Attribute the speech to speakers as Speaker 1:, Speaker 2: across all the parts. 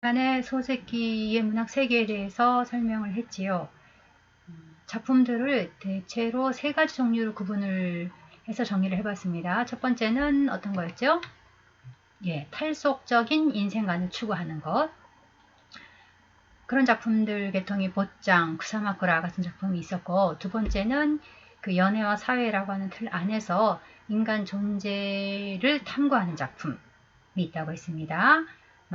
Speaker 1: 간의 소세기의 문학 세계에 대해서 설명을 했지요. 작품들을 대체로 세 가지 종류로 구분을 해서 정리를 해봤습니다. 첫 번째는 어떤 거였죠? 탈속적인 인생관을 추구하는 것. 그런 작품들 계통이 보짱, 쿠사마쿠라 같은 작품이 있었고, 두 번째는 그 연애와 사회라고 하는 틀 안에서 인간 존재를 탐구하는 작품이 있다고 했습니다.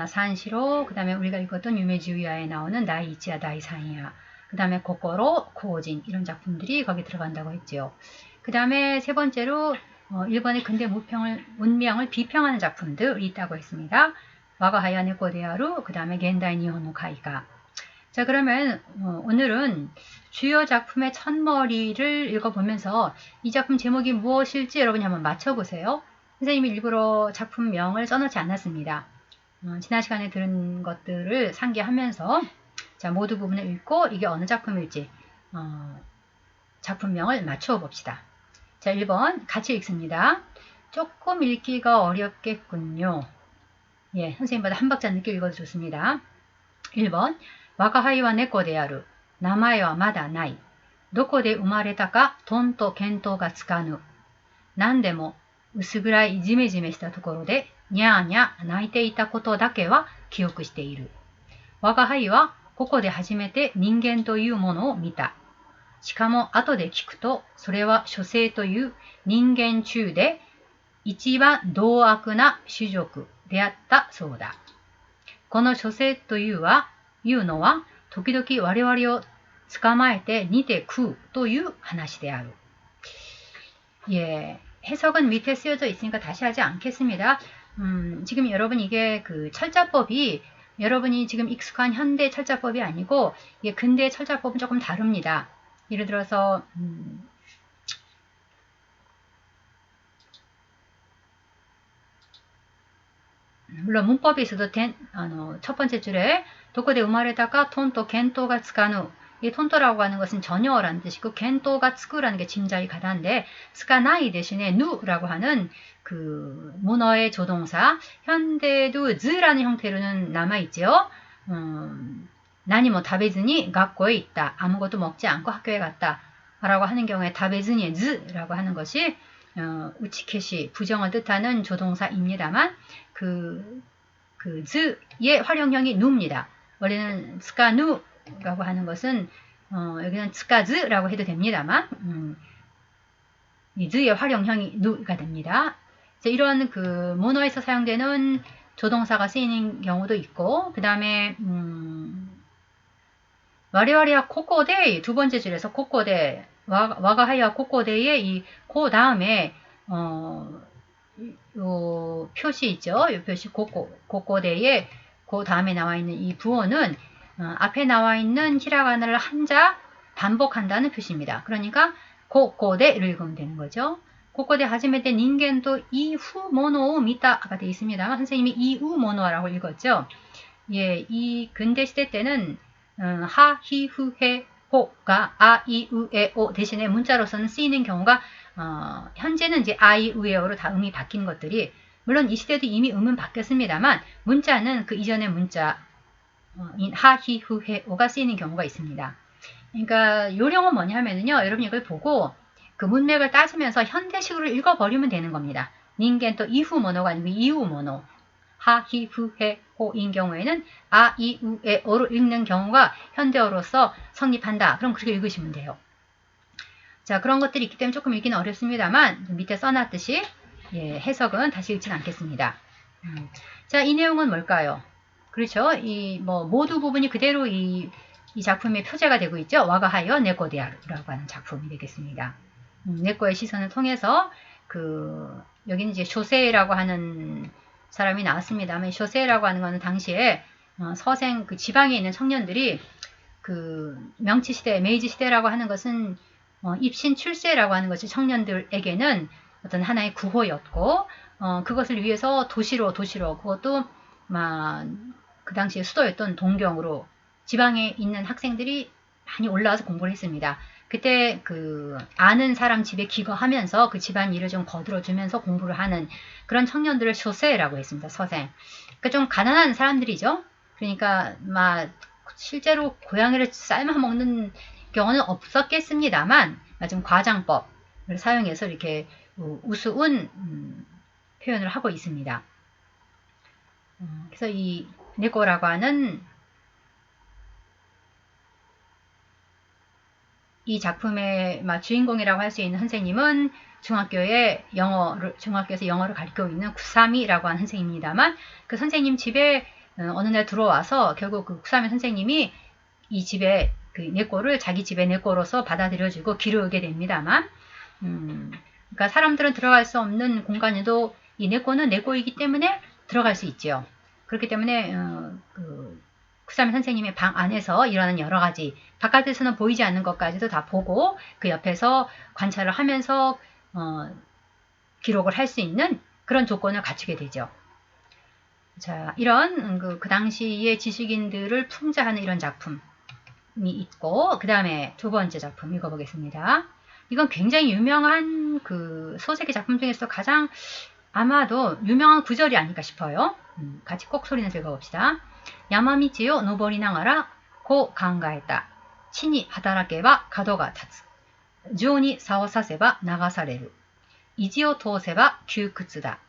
Speaker 1: 산시로, 그 다음에 우리가 읽었던 유메지우야에 나오는 나이이치야 나이산이야, 그 다음에 고코로, 코오진, 이런 작품들이 거기 들어간다고 했죠. 그 다음에 세 번째로 일본의 근대 문명을 비평하는 작품들이 있다고 했습니다. 와가하야 네코데아루, 그 다음에 겐다이 니혼노 카이가. 자, 그러면 오늘은 주요 작품의 첫머리를 읽어보면서 이 작품 제목이 무엇일지 여러분이 한번 맞춰보세요. 선생님이 일부러 작품명을 써놓지 않았습니다. 지난 시간에 들은 것들을 상기하면서 자, 모두 부분을 읽고 이게 어느 작품일지 작품명을 맞춰 봅시다. 자, 1번 같이 읽습니다. 조금 읽기가 어렵겠군요. 선생님보다 한 박자 늦게 읽어도 좋습니다. 1번 我が輩は猫である。名前はまだない。どこで生まれたかとんと見当がつかぬ。何でも薄暗いジメジメしたところでにゃーにゃー泣いていたことだけは記憶している。我が輩はここで初めて人間というものを見た。しかも後で聞くとそれは書生という人間中で一番同悪な種族であったそうだ。この書生というのは時々我々を捕まえて煮て食うという話である。해석은 밑에 쓰여져 있으니까 다시 하지 않겠습니다. 지금 여러분 이게 그 철자법이 여러분이 지금 익숙한 현대 철자법이 아니고 이게 근대 철자법은 조금 다릅니다. 예를 들어서 물론 문법에 있어도 첫 번째 줄에 도코데 우마레다가 톤토 겐토가 츠카누, 이 톤토라고 하는 것은 전혀라는 뜻이고 겐토가 츠쿠라는 게 짐작이 가다인데 스카나이 대신에 누라고 하는 그 문어의 조동사, 현대도 즈라는 형태로는 남아있죠. 나니모 다베즈니 학교에 있다. 아무것도 먹지 않고 학교에 갔다 라고 하는 경우에 다베즈니의 즈라고 하는 것이 우치케시 부정을 뜻하는 조동사입니다만 그 즈의 활용형이 누입니다. 원래는 스카누라고 하는 것은 여기는 스카즈라고 해도 됩니다만 이 즈의 활용형이 누가 됩니다. 이런 그 문어에서 사용되는 조동사가 쓰이는 경우도 있고 그 다음에 와리와리와 코코데 두 번째 줄에서 코코데 와가하야 코코데의 이 코 다음에 요 표시 있죠. 요 표시 코코데의 그 다음에 나와 있는 이 부호는 앞에 나와 있는 히라가나를 한자 반복한다는 표시입니다. 그러니까 코코데를 읽으면 되는 거죠. 코코데 하지메테 닌겐도 이후 모노 미타가 되어 있습니다만 선생님이 이후 모노라고 읽었죠. 이 근대 시대 때는 하, 히, 후, 해, 호가 아, 이, 우, 에, 오 대신에 문자로서는 쓰이는 경우가 현재는 이제 아, 이, 우, 에, 오로 다 음이 바뀐 것들이 물론 이 시대도 이미 음은 바뀌었습니다만 문자는 그 이전의 문자 하, 히, 후, 해, 오가 쓰이는 경우가 있습니다. 그러니까 요령은 뭐냐면요. 여러분 이걸 보고 그 문맥을 따지면서 현대식으로 읽어버리면 되는 겁니다. 닌겐 또 이후 모노가 아니고 이후 모노 하, 히, 후, 해, 호인 경우에는 아, 이, 우, 에, 오로 읽는 경우가 현대어로서 성립한다. 그럼 그렇게 읽으시면 돼요. 자, 그런 것들이 있기 때문에 조금 읽기는 어렵습니다만 밑에 써놨듯이 해석은 다시 읽진 않겠습니다. 자, 이 내용은 뭘까요? 그렇죠. 이 모두 부분이 그대로 이 작품의 표제가 되고 있죠. 와가하여 네코데아루라고 하는 작품이 되겠습니다. 네코의 시선을 통해서 여기는 이제 쇼세라고 하는 사람이 나왔습니다만 쇼세라고 하는 것은 당시에 서생 그 지방에 있는 청년들이 그 명치 시대, 메이지 시대라고 하는 것은 입신 출세라고 하는 것이 청년들에게는 어떤 하나의 구호였고 그것을 위해서 도시로 그것도 그 당시에 수도였던 동경으로 지방에 있는 학생들이 많이 올라와서 공부를 했습니다. 그때 그 아는 사람 집에 기거하면서 그 집안 일을 좀 거들어주면서 공부를 하는 그런 청년들을 쇼세라고 했습니다. 서생. 그러니까 좀 가난한 사람들이죠. 그러니까 막 실제로 고양이를 삶아 먹는 경우는 없었겠습니다만 좀 과장법을 사용해서 이렇게 우스운 표현을 하고 있습니다. 그래서 이 네코라고 하는 이 작품의 주인공이라고 할 수 있는 선생님은 중학교에서 영어를 가르치고 있는 구사미라고 하는 선생님입니다만 그 선생님 집에 어느 날 들어와서 결국 그 구사미 선생님이 이 집에 그 네꼬를 자기 집의 네꼬로서 받아들여주고 기르게 됩니다만 그러니까 사람들은 들어갈 수 없는 공간에도 이 네꼬는 네꼬이기 때문에 들어갈 수 있죠. 그렇기 때문에 구사미 선생님의 방 안에서 일어나는 여러 가지 바깥에서는 보이지 않는 것까지도 다 보고 그 옆에서 관찰을 하면서 기록을 할 수 있는 그런 조건을 갖추게 되죠. 자, 이런 그 당시의 지식인들을 풍자하는 이런 작품이 있고 그 다음에 두 번째 작품 읽어보겠습니다. 이건 굉장히 유명한 그 소세기 작품 중에서 가장 아마도 유명한 구절이 아닐까 싶어요. 같이 꼭 소리내서 읽어봅시다. 야마미치요 노보리나가라 고考えた. 신이 하다라케바 가도가 tatsu. 주오니 사오 사세바 나가사레루. 이지오 토세바窮屈だ.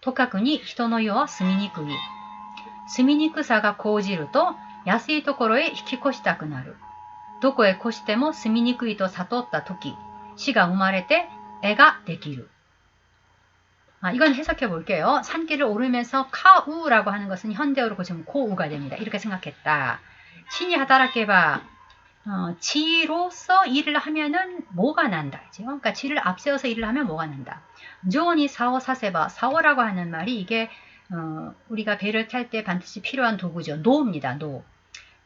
Speaker 1: とかくに人の世は住みにくい。住みにくさが講じると安いところへ引き越したくなる。どこへ越しても住みにくいと悟ったとき、死が生まれて絵ができる。 이건 해석해 볼게요. 산길을 오르면서 카우라고 하는 것은 현대어로 고치면 코우가 됩니다. 이렇게 생각했다. 신이 하다라케바 지로서 일을 하면은 뭐가 난다. 그러니까 지를 앞세워서 일을 하면 뭐가 난다. 조언이 사오 사세바 사오라고 하는 말이 이게 우리가 배를 탈 때 반드시 필요한 도구죠. 노입니다. 노.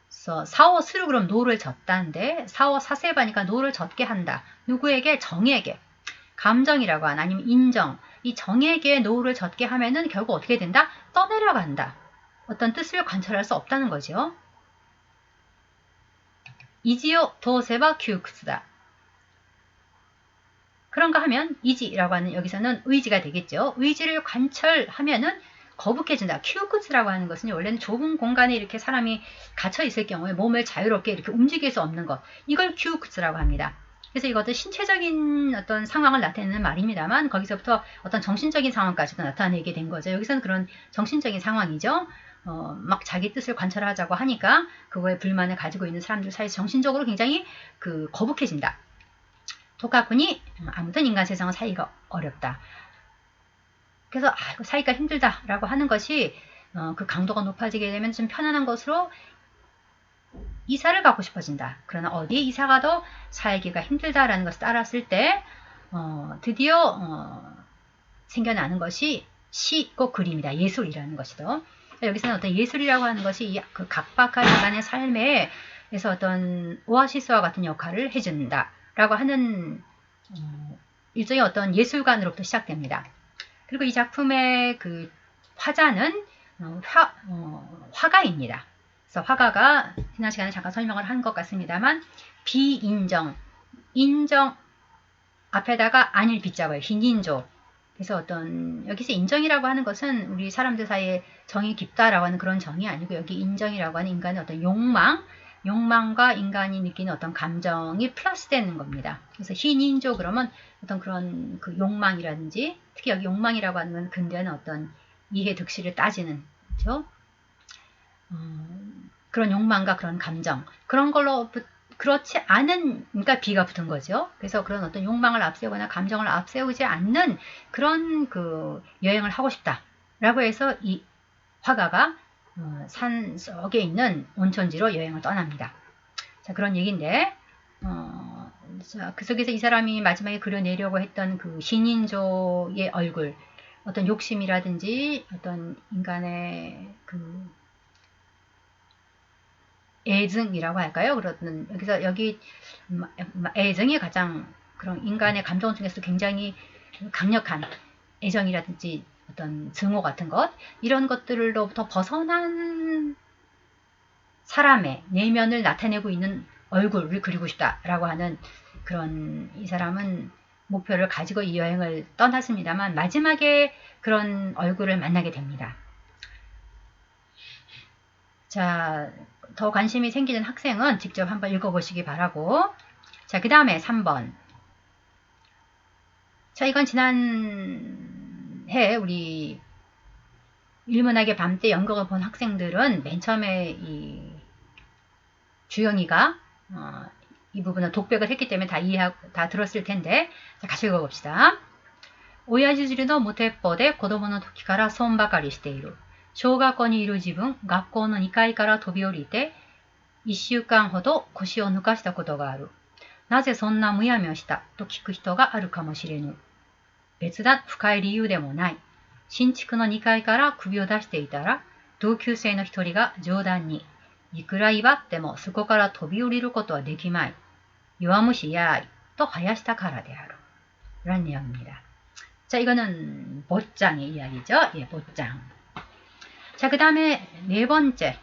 Speaker 1: 그래서 사오 스루 그럼 노를 젓다인데 사오 사세바니까 노를 젓게 한다. 누구에게? 정에게. 감정이라고 하나 아니면 인정. 이 정에게 노를 젓게 하면은 결국 어떻게 된다? 떠내려간다. 어떤 뜻을 관찰할 수 없다는 거죠. 이지요 도세바 큐크스다. 그런가 하면 이지라고 하는 여기서는 의지가 되겠죠. 의지를 관철하면은 거북해진다. 큐크스라고 하는 것은 원래는 좁은 공간에 이렇게 사람이 갇혀 있을 경우에 몸을 자유롭게 이렇게 움직일 수 없는 것. 이걸 큐크스라고 합니다. 그래서 이것도 신체적인 어떤 상황을 나타내는 말입니다만 거기서부터 어떤 정신적인 상황까지도 나타내게 된 거죠. 여기서는 그런 정신적인 상황이죠. 막 자기 뜻을 관찰하자고 하니까 그거에 불만을 가지고 있는 사람들 사이에서 정신적으로 굉장히 거북해진다. 독학군이 아무튼 인간 세상은 살기가 어렵다. 그래서 살기가 힘들다라고 하는 것이 그 강도가 높아지게 되면 좀 편안한 것으로 이사를 가고 싶어진다. 그러나 어디에 이사가 더 살기가 힘들다라는 것을 따랐을 때 드디어 생겨나는 것이 시고 그림이다. 예술이라는 것이죠. 여기서는 어떤 예술이라고 하는 것이 그 각박한 인간의 삶에서 어떤 오아시스와 같은 역할을 해준다라고 하는 일종의 어떤 예술관으로부터 시작됩니다. 그리고 이 작품의 그 화자는 화가입니다. 그래서 화가가 지난 시간에 잠깐 설명을 한 것 같습니다만 비인정, 인정 앞에다가 아닐 빗자고요. 흰인조. 그래서 어떤 여기서 인정이라고 하는 것은 우리 사람들 사이에 정이 깊다라고 하는 그런 정이 아니고 여기 인정이라고 하는 인간의 어떤 욕망과 인간이 느끼는 어떤 감정이 플러스되는 겁니다. 그래서 흰인조 그러면 어떤 그런 그 욕망이라든지 특히 여기 욕망이라고 하는 건 근대는 어떤 이해 득실을 따지는 그렇죠? 그런 욕망과 그런 감정 그런 걸로 그렇지 않은 그러니까 비가 붙은 거죠. 그래서 그런 어떤 욕망을 앞세우거나 감정을 앞세우지 않는 그런 그 여행을 하고 싶다라고 해서 이 화가가 산 속에 있는 온천지로 여행을 떠납니다. 자 그런 얘기인데 자, 그 속에서 이 사람이 마지막에 그려내려고 했던 그 신인조의 얼굴 어떤 욕심이라든지 어떤 인간의 그 애증이라고 할까요? 그런 여기서 여기 애정이 가장 그런 인간의 감정 중에서 굉장히 강력한 애정이라든지 어떤 증오 같은 것 이런 것들로부터 벗어난 사람의 내면을 나타내고 있는 얼굴을 그리고 싶다라고 하는 그런 이 사람은 목표를 가지고 이 여행을 떠났습니다만 마지막에 그런 얼굴을 만나게 됩니다. 자, 더 관심이 생기는 학생은 직접 한번 읽어보시기 바라고. 자, 그 다음에 3번. 자, 이건 지난해 우리 일문학의 밤 때 연극을 본 학생들은 맨 처음에 이 주영이가 이 부분은 독백을 했기 때문에 다 들었을 텐데, 자, 같이 읽어봅시다. 親父の無鉄砲で子供の時から損ばかりしている。小学校にいる自分、学校の2階から飛び降りて、1週間ほど腰を抜かしたことがある。なぜそんなむやみをしたと聞く人があるかもしれぬ。別段深い理由でもない。新築の2階から首を出していたら、同級生の一人が冗談に、いくら威張ってもそこから飛び降りることはできまい。弱虫やいと生やしたからである。라는 내용입니다. 자, 이거는 보장의 이야기죠. 예, 보장. 자, 그 다음에 네 번째.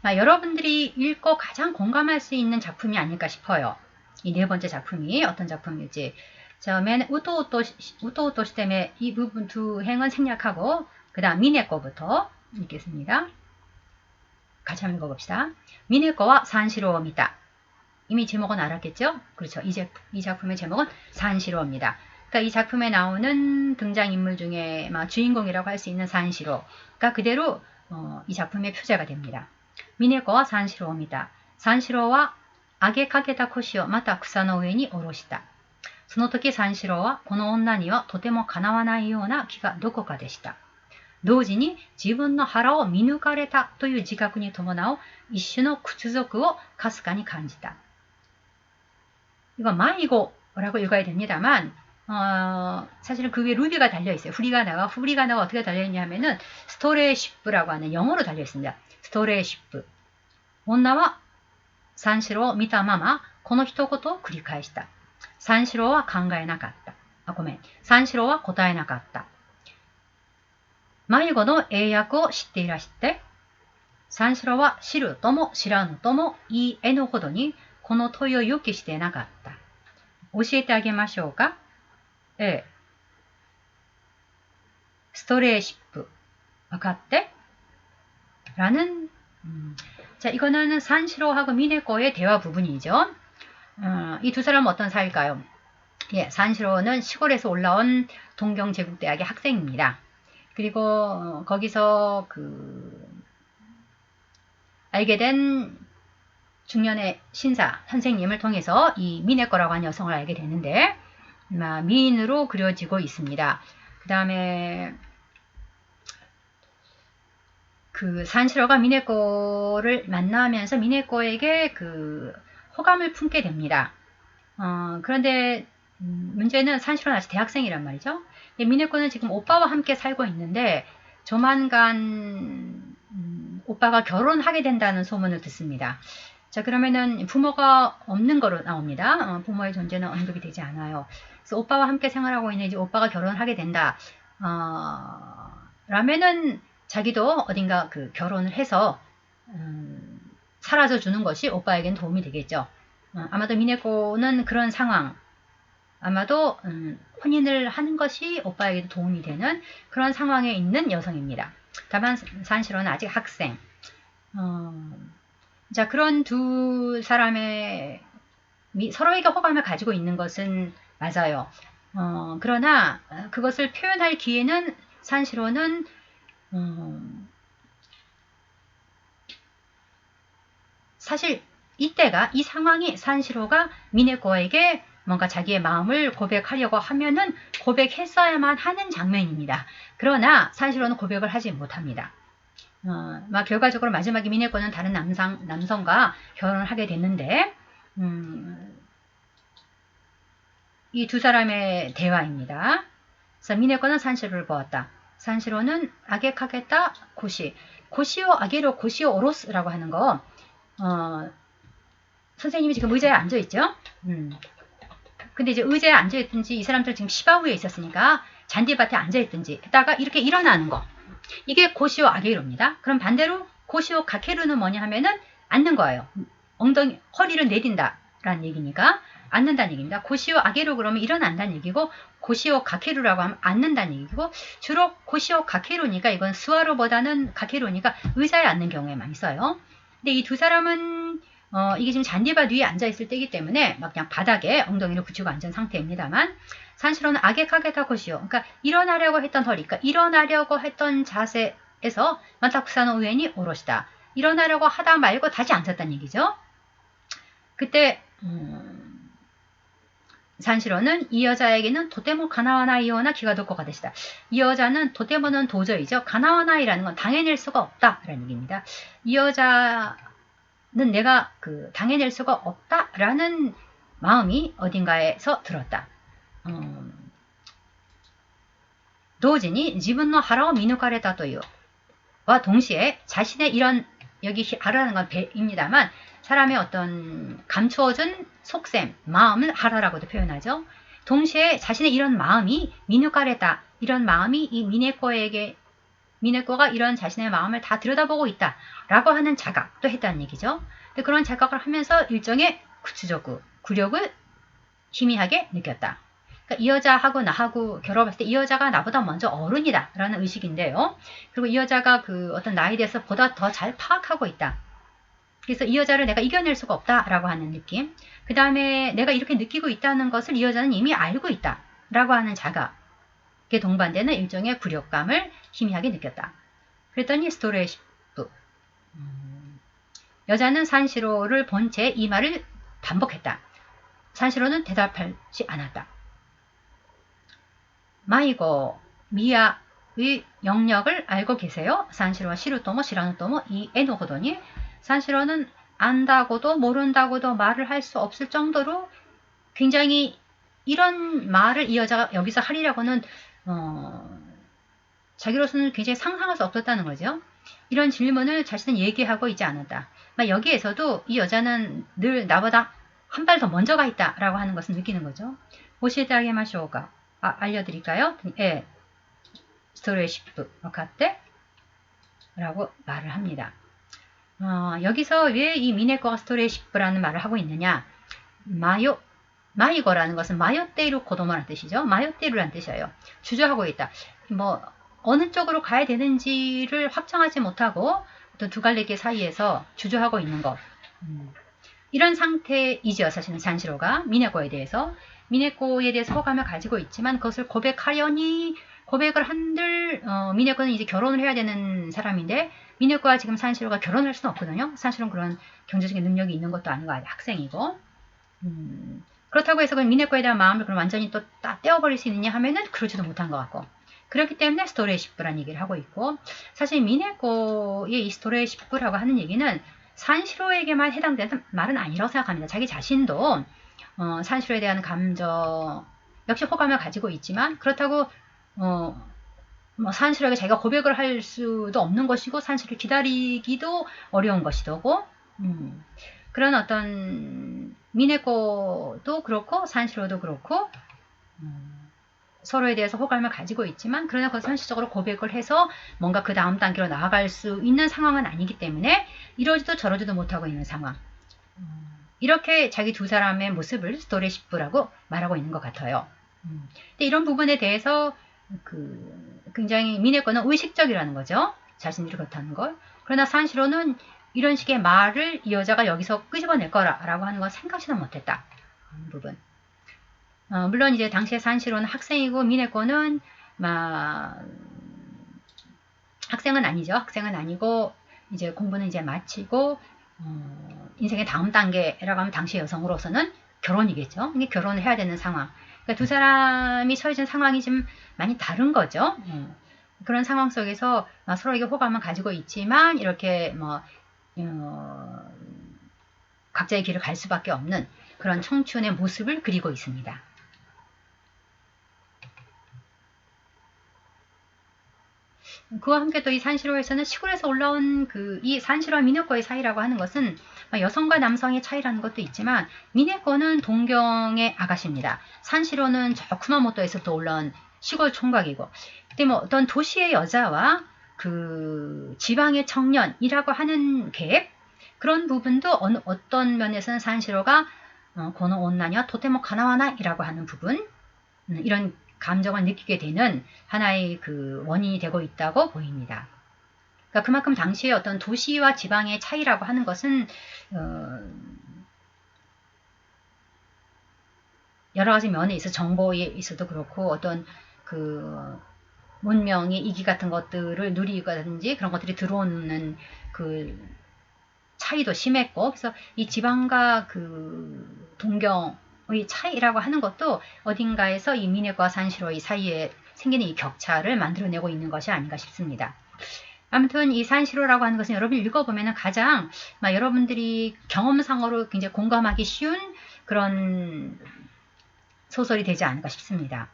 Speaker 1: 여러분들이 읽고 가장 공감할 수 있는 작품이 아닐까 싶어요. 이 네 번째 작품이 어떤 작품일지. 처음에는 우토우토시 때문에 이 부분 두 행은 생략하고 그 다음 미네코부터 읽겠습니다. 같이 한번 읽어봅시다. 미네코와 산시로입니다. 이미 제목은 알았겠죠? 그렇죠. 이 작품의 제목은 산시로입니다. 그러니까 이 작품에 나오는 등장인물 중에 주인공이라고 할 수 있는 산시로가 그대로 이 작품의 표제가 됩니다. 미네코와 산시로입니다. 산시로와 아게 카게타 코시오 마타 쿠사の上に下ろした。その時三四郎はこの女にはとてもかなわないような気がどこかでした。同時に自分の腹を見抜かれたという自覚に伴う一種の屈辱をかすかに感じた。이건 마이고라고 읽어야 됩니다만 사실은 그 위에 루비가 달려있어요. 후리가나가 어떻게 달려있냐 하면은 스토레시프라고 하는 영어로 달려있습니다. 스토레시프. 女は三四郎を見たままこの一言を繰り返した。三四郎は考えなかった。三四郎は答えなかった。迷子の英訳を知っていらして、三四郎は知るとも知らぬとも言い得ぬほどにこの問いを予期してなかった。教えてあげましょうか。스토레시프. 分かって? 라는 자, 이거는 산시로하고 미네코의 대화 부분이죠. 이 두 사람은 어떤 사이일까요? 예, 산시로는 시골에서 올라온 동경제국대학의 학생입니다. 그리고 거기서 알게 된 중년의 신사 선생님을 통해서 이 미네코라고 하는 여성을 알게 되는데 미인으로 그려지고 있습니다. 그 다음에 산시로가 미네코를 만나면서 미네코에게 호감을 품게 됩니다. 그런데 문제는 산시로는 아직 대학생이란 말이죠. 미네코는 지금 오빠와 함께 살고 있는데 조만간 오빠가 결혼하게 된다는 소문을 듣습니다. 자, 그러면은 부모가 없는 거로 나옵니다. 부모의 존재는 언급이 되지 않아요. 그래서 오빠와 함께 생활하고 있는 이제 오빠가 결혼하게 된다. 라면은 자기도 어딘가 결혼을 해서 살아서 주는 것이 오빠에겐 도움이 되겠죠. 아마도 미네코는 그런 상황, 아마도 혼인을 하는 것이 오빠에게도 도움이 되는 그런 상황에 있는 여성입니다. 다만 산시로는 아직 학생. 자, 그런 두 사람의 서로에게 호감을 가지고 있는 것은 맞아요. 그러나 그것을 표현할 기회는 산시로는 사실 이때가 이 상황이 산시로가 미네코에게 뭔가 자기의 마음을 고백하려고 하면은 고백했어야만 하는 장면입니다. 그러나 산시로는 고백을 하지 못합니다. 결과적으로 마지막에 미네코는 다른 남성과 결혼을 하게 됐는데 이 두 사람의 대화입니다. 그래서 미네코는 산시로를 보았다. 산시로는 아게 카게타 고시오 아게로 고시오 오로스라고 하는 거 선생님이 지금 의자에 앉아있죠? 근데 이제 의자에 앉아있든지 이 사람들 지금 시바위에 있었으니까 잔디밭에 앉아있든지 했다가 이렇게 일어나는 거 이게 고시오 아게로입니다. 그럼 반대로 고시오 가케루는 뭐냐 하면은 앉는 거예요. 허리를 내딘다. 라는 얘기니까 앉는다는 얘기입니다. 고시오 아게루 그러면 일어난다는 얘기고 고시오 가케루라고 하면 앉는다는 얘기고 주로 고시오 가케루니까 이건 스와로보다는 가케루니까 의자에 앉는 경우에 많이 써요. 근데 이 두 사람은 이게 지금 잔디밭 위에 앉아있을 때이기 때문에 막 그냥 바닥에 엉덩이를 붙이고 앉은 상태입니다만 산시로는 아게카게타 고시오 그러니까 일어나려고 했던 허리 그러니까 일어나려고 했던 자세에서 마타쿠사노 우에니 오롯시다. 일어나려고 하다 말고 다시 앉았다는 얘기죠. 그때 산시로는 이 여자에게는 도테모 가나와나이요나 기가도코가 되시다. 이 여자는 도테모는 도저히죠. 가나와나이라는 건 당해낼 수가 없다라는 얘기입니다. 이 여자는 내가 당해낼 수가 없다라는 마음이 어딘가에서 들었다. 도지니 지분노 하라오 미누카레다 또요와 동시에 자신의 이런 여기 하라는 건 배입니다만 사람의 어떤 감추어진 속셈, 마음을 하라라고도 표현하죠. 동시에 자신의 이런 마음이 미누카레다 이런 마음이 이 미네코가 이런 자신의 마음을 다 들여다보고 있다라고 하는 자각도 했다는 얘기죠. 근데 그런 자각을 하면서 일종의 구추적구, 굴욕을 희미하게 느꼈다. 그러니까 이 여자하고 나하고 결혼했을 때 이 여자가 나보다 먼저 어른이다 라는 의식인데요. 그리고 이 여자가 어떤 나이에 대해서 보다 더 잘 파악하고 있다. 그래서 이 여자를 내가 이겨낼 수가 없다라고 하는 느낌. 그 다음에 내가 이렇게 느끼고 있다는 것을 이 여자는 이미 알고 있다라고 하는 자각에 동반되는 일종의 굴욕감을 희미하게 느꼈다. 그랬더니 스토레시프 여자는 산시로를 본 채 이 말을 반복했다. 산시로는 대답하지 않았다. 마이고 미야의 영역을 알고 계세요? 산시로와 시루토모 시라노토모 이 에노호도니 산시로는 안다고도 모른다고도 말을 할 수 없을 정도로 굉장히 이런 말을 이 여자가 여기서 하리라고는 자기로서는 굉장히 상상할 수 없었다는 거죠. 이런 질문을 자신은 얘기하고 있지 않았다. 여기에서도 이 여자는 늘 나보다 한 발 더 먼저 가 있다라고 하는 것을 느끼는 거죠. 오시에테아게 마쇼가 알려드릴까요? 예, 스토레시프 와카테 라고 말을 합니다. 여기서 왜 이 미네코가 스토레시프라는 말을 하고 있느냐? 마이고라는 것은 마요테이루 고도모라는 뜻이죠. 마요테이루라는 뜻이에요. 주저하고 있다. 어느 쪽으로 가야 되는지를 확정하지 못하고 어떤 두 갈래길 사이에서 주저하고 있는 것. 이런 상태이죠. 사실은 산시로가 미네코에 대해서 호감을 가지고 있지만 그것을 고백하려니 고백을 한들 미네코는 이제 결혼을 해야 되는 사람인데 미네코와 지금 산시로가 결혼할 수는 없거든요. 산시로는 그런 경제적인 능력이 있는 것도 아니고 학생이고 그렇다고 해서 미네코에 대한 마음을 그럼 완전히 또 딱 떼어버릴 수 있느냐 하면은 그러지도 못한 것 같고 그렇기 때문에 스토레시프라는 얘기를 하고 있고 사실 미네코의 이 스토레시프라고 하는 얘기는 산시로에게만 해당되는 말은 아니라고 생각합니다. 자기 자신도 산시로에 대한 감정 역시 호감을 가지고 있지만 그렇다고 산시로에게 자기가 고백을 할 수도 없는 것이고 산시를 기다리기도 어려운 것이고 그런 어떤 미네코도 그렇고 산시로도 그렇고 서로에 대해서 호감을 가지고 있지만 그러나 그것을 현실적으로 고백을 해서 뭔가 그 다음 단계로 나아갈 수 있는 상황은 아니기 때문에 이러지도 저러지도 못하고 있는 상황. 이렇게 자기 두 사람의 모습을 스토레시프라고 말하고 있는 것 같아요. 근데 이런 부분에 대해서 굉장히 미네코는 의식적이라는 거죠. 자신들이 그렇다는 걸. 그러나 산시로는 이런 식의 말을 이 여자가 여기서 끄집어낼 거라고 하는 건 생각지도 못했다. 부분. 물론 이제 당시에 산시로는 학생이고 미네코는 학생은 아니죠. 학생은 아니고 이제 공부는 이제 마치고 인생의 다음 단계라고 하면 당시 여성으로서는 결혼이겠죠. 이게 결혼을 해야 되는 상황. 그러니까 두 사람이 처해진 상황이 좀 많이 다른 거죠. 그런 상황 속에서 서로에게 호감은 가지고 있지만 이렇게 각자의 길을 갈 수밖에 없는 그런 청춘의 모습을 그리고 있습니다. 그와 함께 또 이 산시로에서는 시골에서 올라온 이 산시로와 미네코의 사이라고 하는 것은 여성과 남성의 차이라는 것도 있지만 미네코는 동경의 아가씨입니다. 산시로는 저 쿠마모토에서 또 올라온 시골 총각이고 근데 어떤 도시의 여자와 지방의 청년이라고 하는 갭 그런 부분도 어떤 면에서는 산시로가 고노 온나니와 토테모 가나와나이라고 하는 부분, 이런 감정을 느끼게 되는 하나의 그 원인이 되고 있다고 보입니다. 그러니까 그만큼 당시에 어떤 도시와 지방의 차이라고 하는 것은 여러 가지 면에 있어 정보에 있어도 그렇고 어떤 그 문명의 이기 같은 것들을 누리가든지 그런 것들이 들어오는 그 차이도 심했고, 그래서 이 지방과 그 동경의 차이라고 하는 것도 어딘가에서 이 미네과 산시로이 사이에 생기는 이 격차를 만들어내고 있는 것이 아닌가 싶습니다. 아무튼 이 산시로라고 하는 것은 여러분이 읽어보면 가장 여러분들이 경험상으로 굉장히 공감하기 쉬운 그런 소설이 되지 않을까 싶습니다.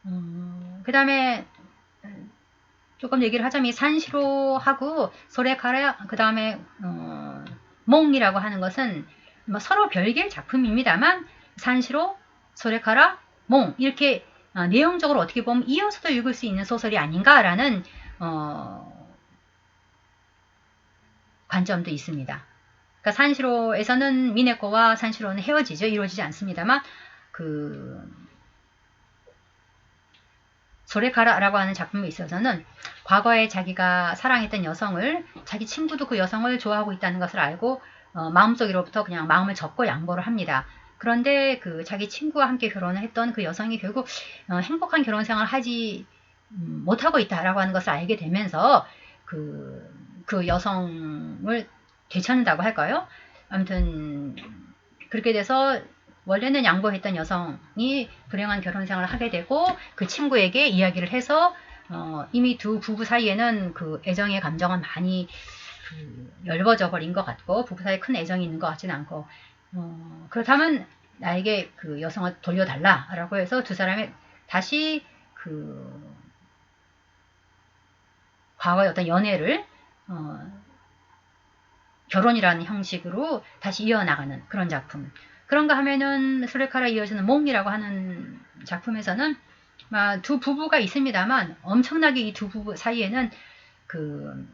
Speaker 1: 그 다음에 조금 얘기를 하자면 이 산시로하고 소레카라, 그 다음에 몽이라고 하는 것은 서로 별개의 작품입니다만 산시로, 소레카라, 몽 이렇게 내용적으로 어떻게 보면 이어서도 읽을 수 있는 소설이 아닌가라는 관점도 있습니다. 그러니까 산시로에서는 미네코와 산시로는 헤어지죠. 이루어지지 않습니다만 그 소레카라라고 하는 작품에 있어서는 과거에 자기가 사랑했던 여성을, 자기 친구도 그 여성을 좋아하고 있다는 것을 알고 마음속으로부터 그냥 마음을 접고 양보를 합니다. 그런데 그 자기 친구와 함께 결혼을 했던 그 여성이 결국 행복한 결혼 생활을 하지 못하고 있다라고 하는 것을 알게 되면서 그 여성을 되찾는다고 할까요? 아무튼 그렇게 돼서 원래는 양보했던 여성이 불행한 결혼 생활을 하게 되고 그 친구에게 이야기를 해서 이미 두 부부 사이에는 그 애정의 감정은 많이 열버져 버린 것 같고 부부 사이에 큰 애정이 있는 것 같지는 않고 그렇다면 나에게 그 여성을 돌려달라라고 해서 두 사람이 다시 그 과거의 어떤 연애를 결혼이라는 형식으로 다시 이어나가는 그런 작품. 그런가 하면은 소레카라 이어지는 몽이라고 하는 작품에서는 두 부부가 있습니다만 엄청나게 이 두 부부 사이에는 그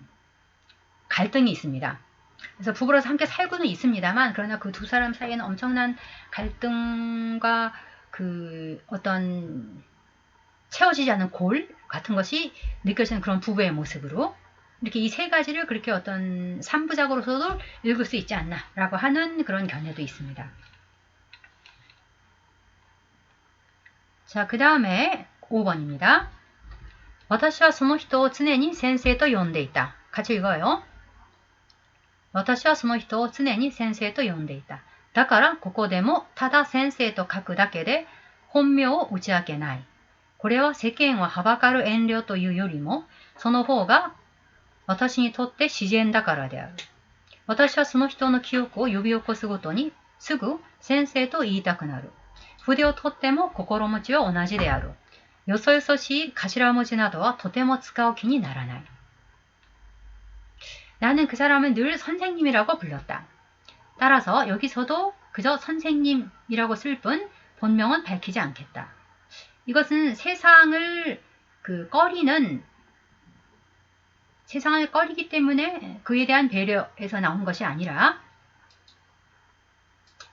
Speaker 1: 갈등이 있습니다. 그래서 부부로서 함께 살고는 있습니다만 그러나 그 두 사람 사이에는 엄청난 갈등과 그 어떤 채워지지 않은 골 같은 것이 느껴지는 그런 부부의 모습으로 이렇게 이 세 가지를 그렇게 어떤 3부작으로서도 읽을 수 있지 않나라고 하는 그런 견해도 있습니다. 자, 그 다음에 5번입니다. 私はその人を常に先生と呼んでいた. 같이 읽어요. 私はその人を常に先生と呼んでいた. だからここでもただ先生と書くだけで本名を打ち明けない。これは世間をはばかる遠慮というよりもその方が私にとって自然だからである。私はその人の記憶を呼び起こすごとにすぐ先生と言いたくなる。筆を取っても心持ちは同じである。よそよそしい頭文字などはとても使う気にならない。 나는 그 사람을 늘 선생님이라고 불렀다. 따라서 여기서도 그저 선생님이라고 쓸 뿐 본명은 밝히지 않겠다. 이것은 세상을 세상을 꺼리기 때문에 그에 대한 배려에서 나온 것이 아니라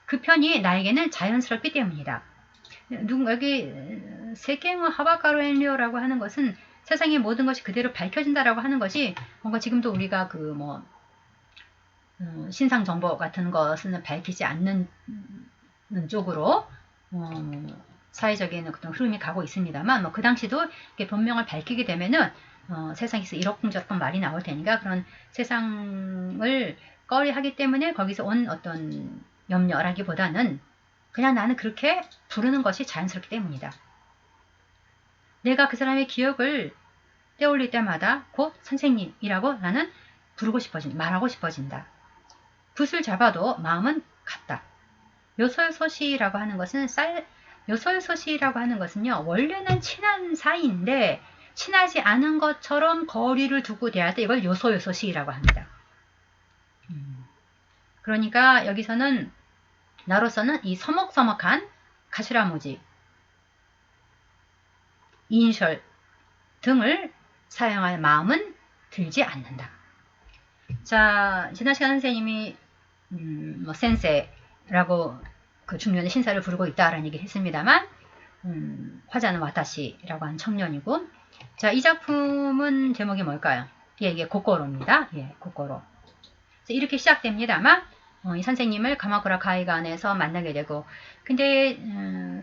Speaker 1: 그 편이 나에게는 자연스럽기 때문이다. 여기 세계의 하바카로엔료라고 하는 것은 세상의 모든 것이 그대로 밝혀진다라고 하는 것이 뭔가 지금도 우리가 신상 정보 같은 것은 밝히지 않는 쪽으로 사회적인 어떤 흐름이 가고 있습니다만 그 당시도 이렇게 본명을 밝히게 되면은 세상에서 이러쿵저러쿵 말이 나올 테니까 그런 세상을 꺼리하기 때문에 거기서 온 어떤 염려라기보다는 그냥 나는 그렇게 부르는 것이 자연스럽기 때문이다. 내가 그 사람의 기억을 떠올릴 때마다 곧 선생님이라고 나는 말하고 싶어진다. 붓을 잡아도 마음은 같다. 요설소시라고 하는 것은 요설소시라고 하는 것은요. 원래는 친한 사이인데 친하지 않은 것처럼 거리를 두고 대할 때 이걸 요소요소시라고 합니다. 그러니까 여기서는 나로서는 이 서먹서먹한 가시라모지, 이니셜 등을 사용할 마음은 들지 않는다. 자, 지난 시간 선생님이 센세 라고 그 중년의 신사를 부르고 있다라는 얘기를 했습니다만, 화자는 와타시라고 하는 청년이고, 자, 이 작품은 제목이 뭘까요? 예, 이게 고코로입니다. 예, 고코로. 이렇게 시작됩니다만, 이 선생님을 가마쿠라 가이간에서 만나게 되고, 근데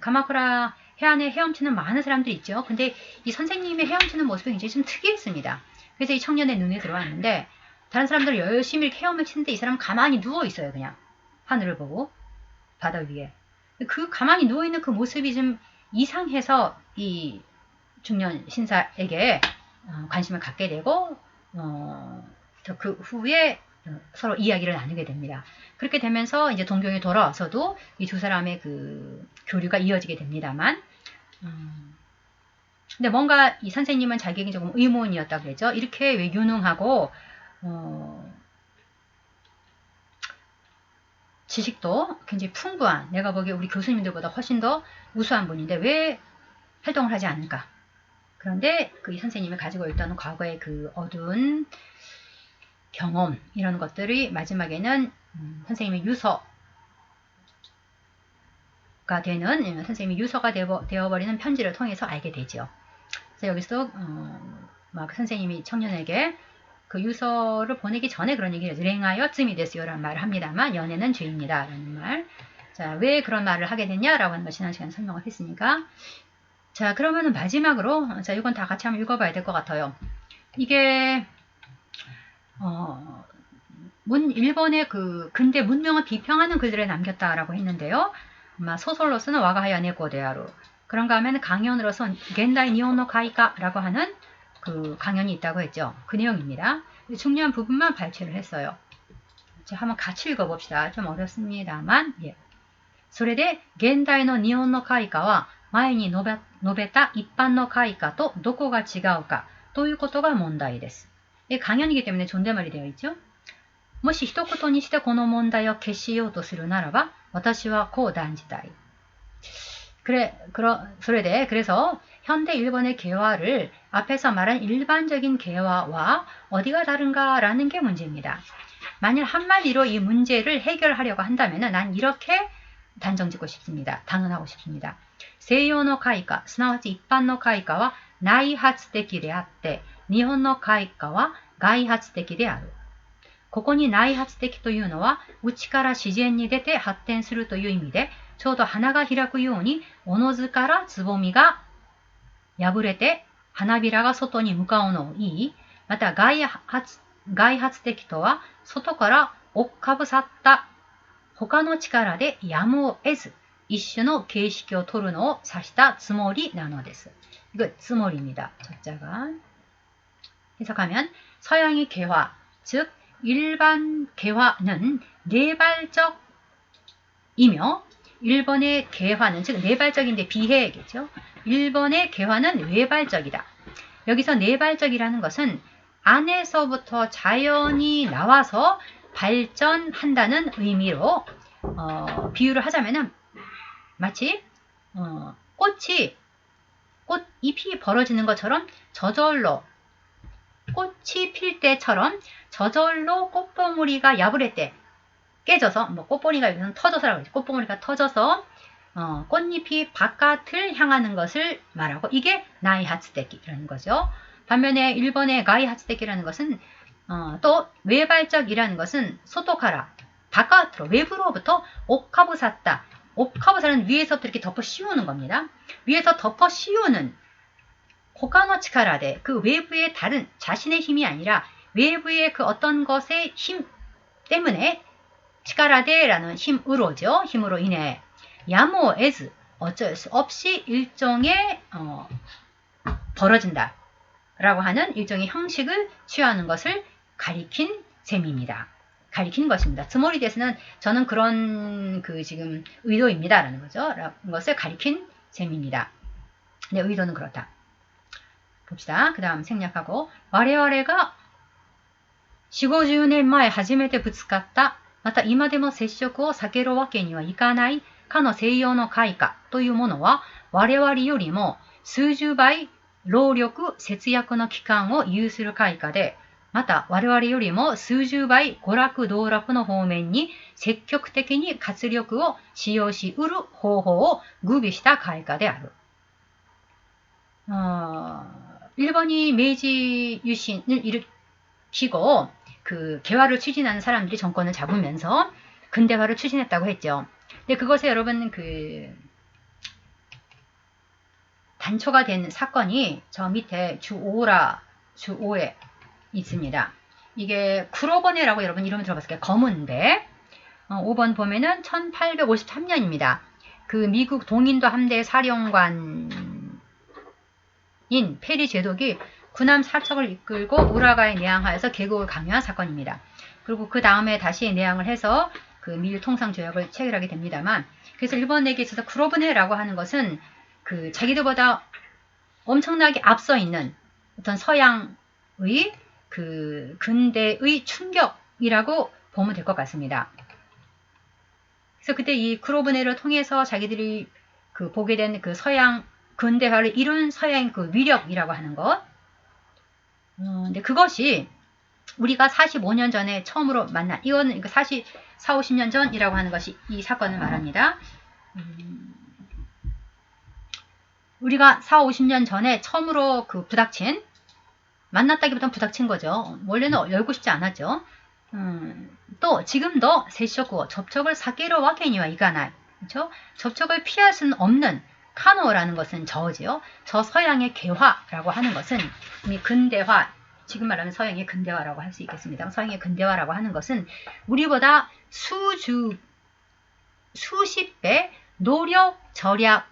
Speaker 1: 가마쿠라 해안에 헤엄치는 많은 사람들이 있죠. 근데 이 선생님의 헤엄치는 모습이 굉장히 좀 특이했습니다. 그래서 이 청년의 눈에 들어왔는데, 다른 사람들 열심히 이렇게 헤엄을 치는데 이 사람은 가만히 누워 있어요. 그냥 하늘을 보고 바다 위에. 그 가만히 누워 있는 그 모습이 좀 이상해서 이 중년 신사에게 관심을 갖게 되고, 그 후에 서로 이야기를 나누게 됩니다. 그렇게 되면서 이제 동경에 돌아와서도 이 두 사람의 그 교류가 이어지게 됩니다만, 근데 뭔가 이 선생님은 자기에게 조금 의문이었다고 그랬죠. 이렇게 왜 유능하고 지식도 굉장히 풍부한, 내가 보기에 우리 교수님들보다 훨씬 더 우수한 분인데 왜 활동을 하지 않을까? 그런데 그 이 선생님이 가지고 있던 과거의 그 어두운 경험, 이런 것들이 마지막에는 선생님의 유서가 되는, 선생님이 유서가 되어버리는 편지를 통해서 알게 되죠. 그래서 여기서 막 선생님이 청년에게 그 유서를 보내기 전에 그런 얘기를 해요. 랭하여 쯤이 됐어요라는 말을 합니다만, 연애는 죄입니다 라는 말. 자, 왜 그런 말을 하게 됐냐라고 하는 거 지난 시간에 설명을 했으니까, 자, 그러면은 마지막으로, 자, 이건 다 같이 한번 읽어봐야 될 것 같아요. 이게 일본의 그 근대 문명을 비평하는 글들을 남겼다라고 했는데요. 소설로서는 와가하야 네코데아루, 그런가 하면 강연으로서 겐다이 니혼노 가이카라고 하는 그 강연이 있다고 했죠. 그 내용입니다. 중요한 부분만 발췌를 했어요. 자, 한번 같이 읽어봅시다. 좀 어렵습니다만, 예. それで現代の日本の開花は前に述べた一般の開花とどこが違うかということが問題です。강연이기 때문에 존댓말이 되어 있죠. もし一言にしてこの問題を消しようとするならば私はこう断じたい。 그래서 현대 일본의 개화를 앞에서 말한 일반적인 개화와 어디가 다른가라는 게 문제입니다. 만일 한마디로 이 문제를 해결하려고 한다면 난 이렇게 단정짓고 싶습니다. 단언하고 싶습니다. 세이요의 가이카, すなわち一般の開花は内発的であって、日本の開花は外発的である。ここに内発的というのは内から自然に出て発展するという意味で、ちょうど花が開くようにおのずからつぼみが破れて花びらが外に向かうのを言い、また外発的とは外から追っかぶさった他の力でやむを得ず一種の形式を取るのを指したつもりなのです。이거つもり입니다. 저자가 해석하면 서양의 개화, 즉 일반 개화는 네발적이며 일본의 개화는, 즉 네발적인데 비해겠죠. 일본의 개화는 외발적이다. 여기서 네발적이라는 것은 안에서부터 자연이 나와서 발전한다는 의미로 비유를 하자면은 마치 꽃잎이 벌어지는 것처럼 저절로 꽃이 필 때처럼 저절로 꽃봉오리가 야부릴 때 깨져서, 꽃봉오리가 여기서는 터져서라고 하죠. 꽃봉오리가 터져서 꽃잎이 바깥을 향하는 것을 말하고, 이게 나이하츠데키라는 거죠. 반면에 일본의 가이하츠데키라는 것은 또 외발적이라는 것은 소토카라, 바깥으로, 외부로부터 옥카부사타, 옥카부사는 위에서부터 이렇게 덮어 씌우는 겁니다. 위에서 덮어 씌우는 호카노 치카라데, 그 외부의 다른 자신의 힘이 아니라 외부의 그 어떤 것의 힘 때문에, 치카라데라는 힘으로죠. 힘으로 인해 야모에즈, 어쩔 수 없이 일종의 벌어진다 라고 하는 일종의 형식을 취하는 것을 가리킨 셈입니다. 가리킨 것입니다. 스모리데스는 저는 그런 지금 의도입니다 라는 거죠. 라는 것을 가리킨 셈입니다. 네, 의도는 그렇다. 봅시다. 그 다음 생략하고, 我々が 40~50年前初めてぶつかった、また今でも接触を避けるわけにはいかないかの西洋の開花というものは、我々よりも数十倍労力節約の期間を有する開花で、また、我々よりも数十倍娯楽道楽の方面に積極的に活力を使用し得る方法を具備した開花である。일본이 메이지 유신을 일으키고 그 개화를 추진하는 사람들이 정권을 잡으면서 근대화를 추진했다고 했죠. 근데 그것에 여러분 그 단초가 된 사건이 저 밑에 주5에 있습니다. 이게 쿠로버네라고 여러분 이름을 들어봤을 거예요. 검은데 5번 보면은 1853년입니다. 그 미국 동인도 함대 사령관인 페리 제독이 군함 사척을 이끌고 우라가에 내항하여서 개국을 강요한 사건입니다. 그리고 그 다음에 다시 내항을 해서 그 미일 통상 조약을 체결하게 됩니다만, 그래서 일본에게 있어서 쿠로브네라고 하는 것은 그 자기들보다 엄청나게 앞서 있는 어떤 서양의 그 근대의 충격이라고 보면 될 것 같습니다. 그래서 그때 이 쿠로브네를 통해서 자기들이 그 보게 된 그 서양 근대화를 이룬 서양의 그 위력이라고 하는 것. 근데 그것이 우리가 45년 전에 처음으로 만난, 이거는 50년 전이라고 하는 것이 이 사건을 말합니다. 우리가 50년 전에 처음으로 그 부닥친, 만났다기보다는 부닥친 거죠. 원래는 열고 싶지 않았죠. 또 지금도 세쇼쿠, 접촉을 사케로 와케니와 이가나이, 그렇죠? 접촉을 피할 수는 없는 카노라는 것은 저지요. 저 서양의 개화라고 하는 것은 이미 근대화, 지금 말하면 서양의 근대화라고 할 수 있겠습니다. 서양의 근대화라고 하는 것은 우리보다 수십 배 노력 절약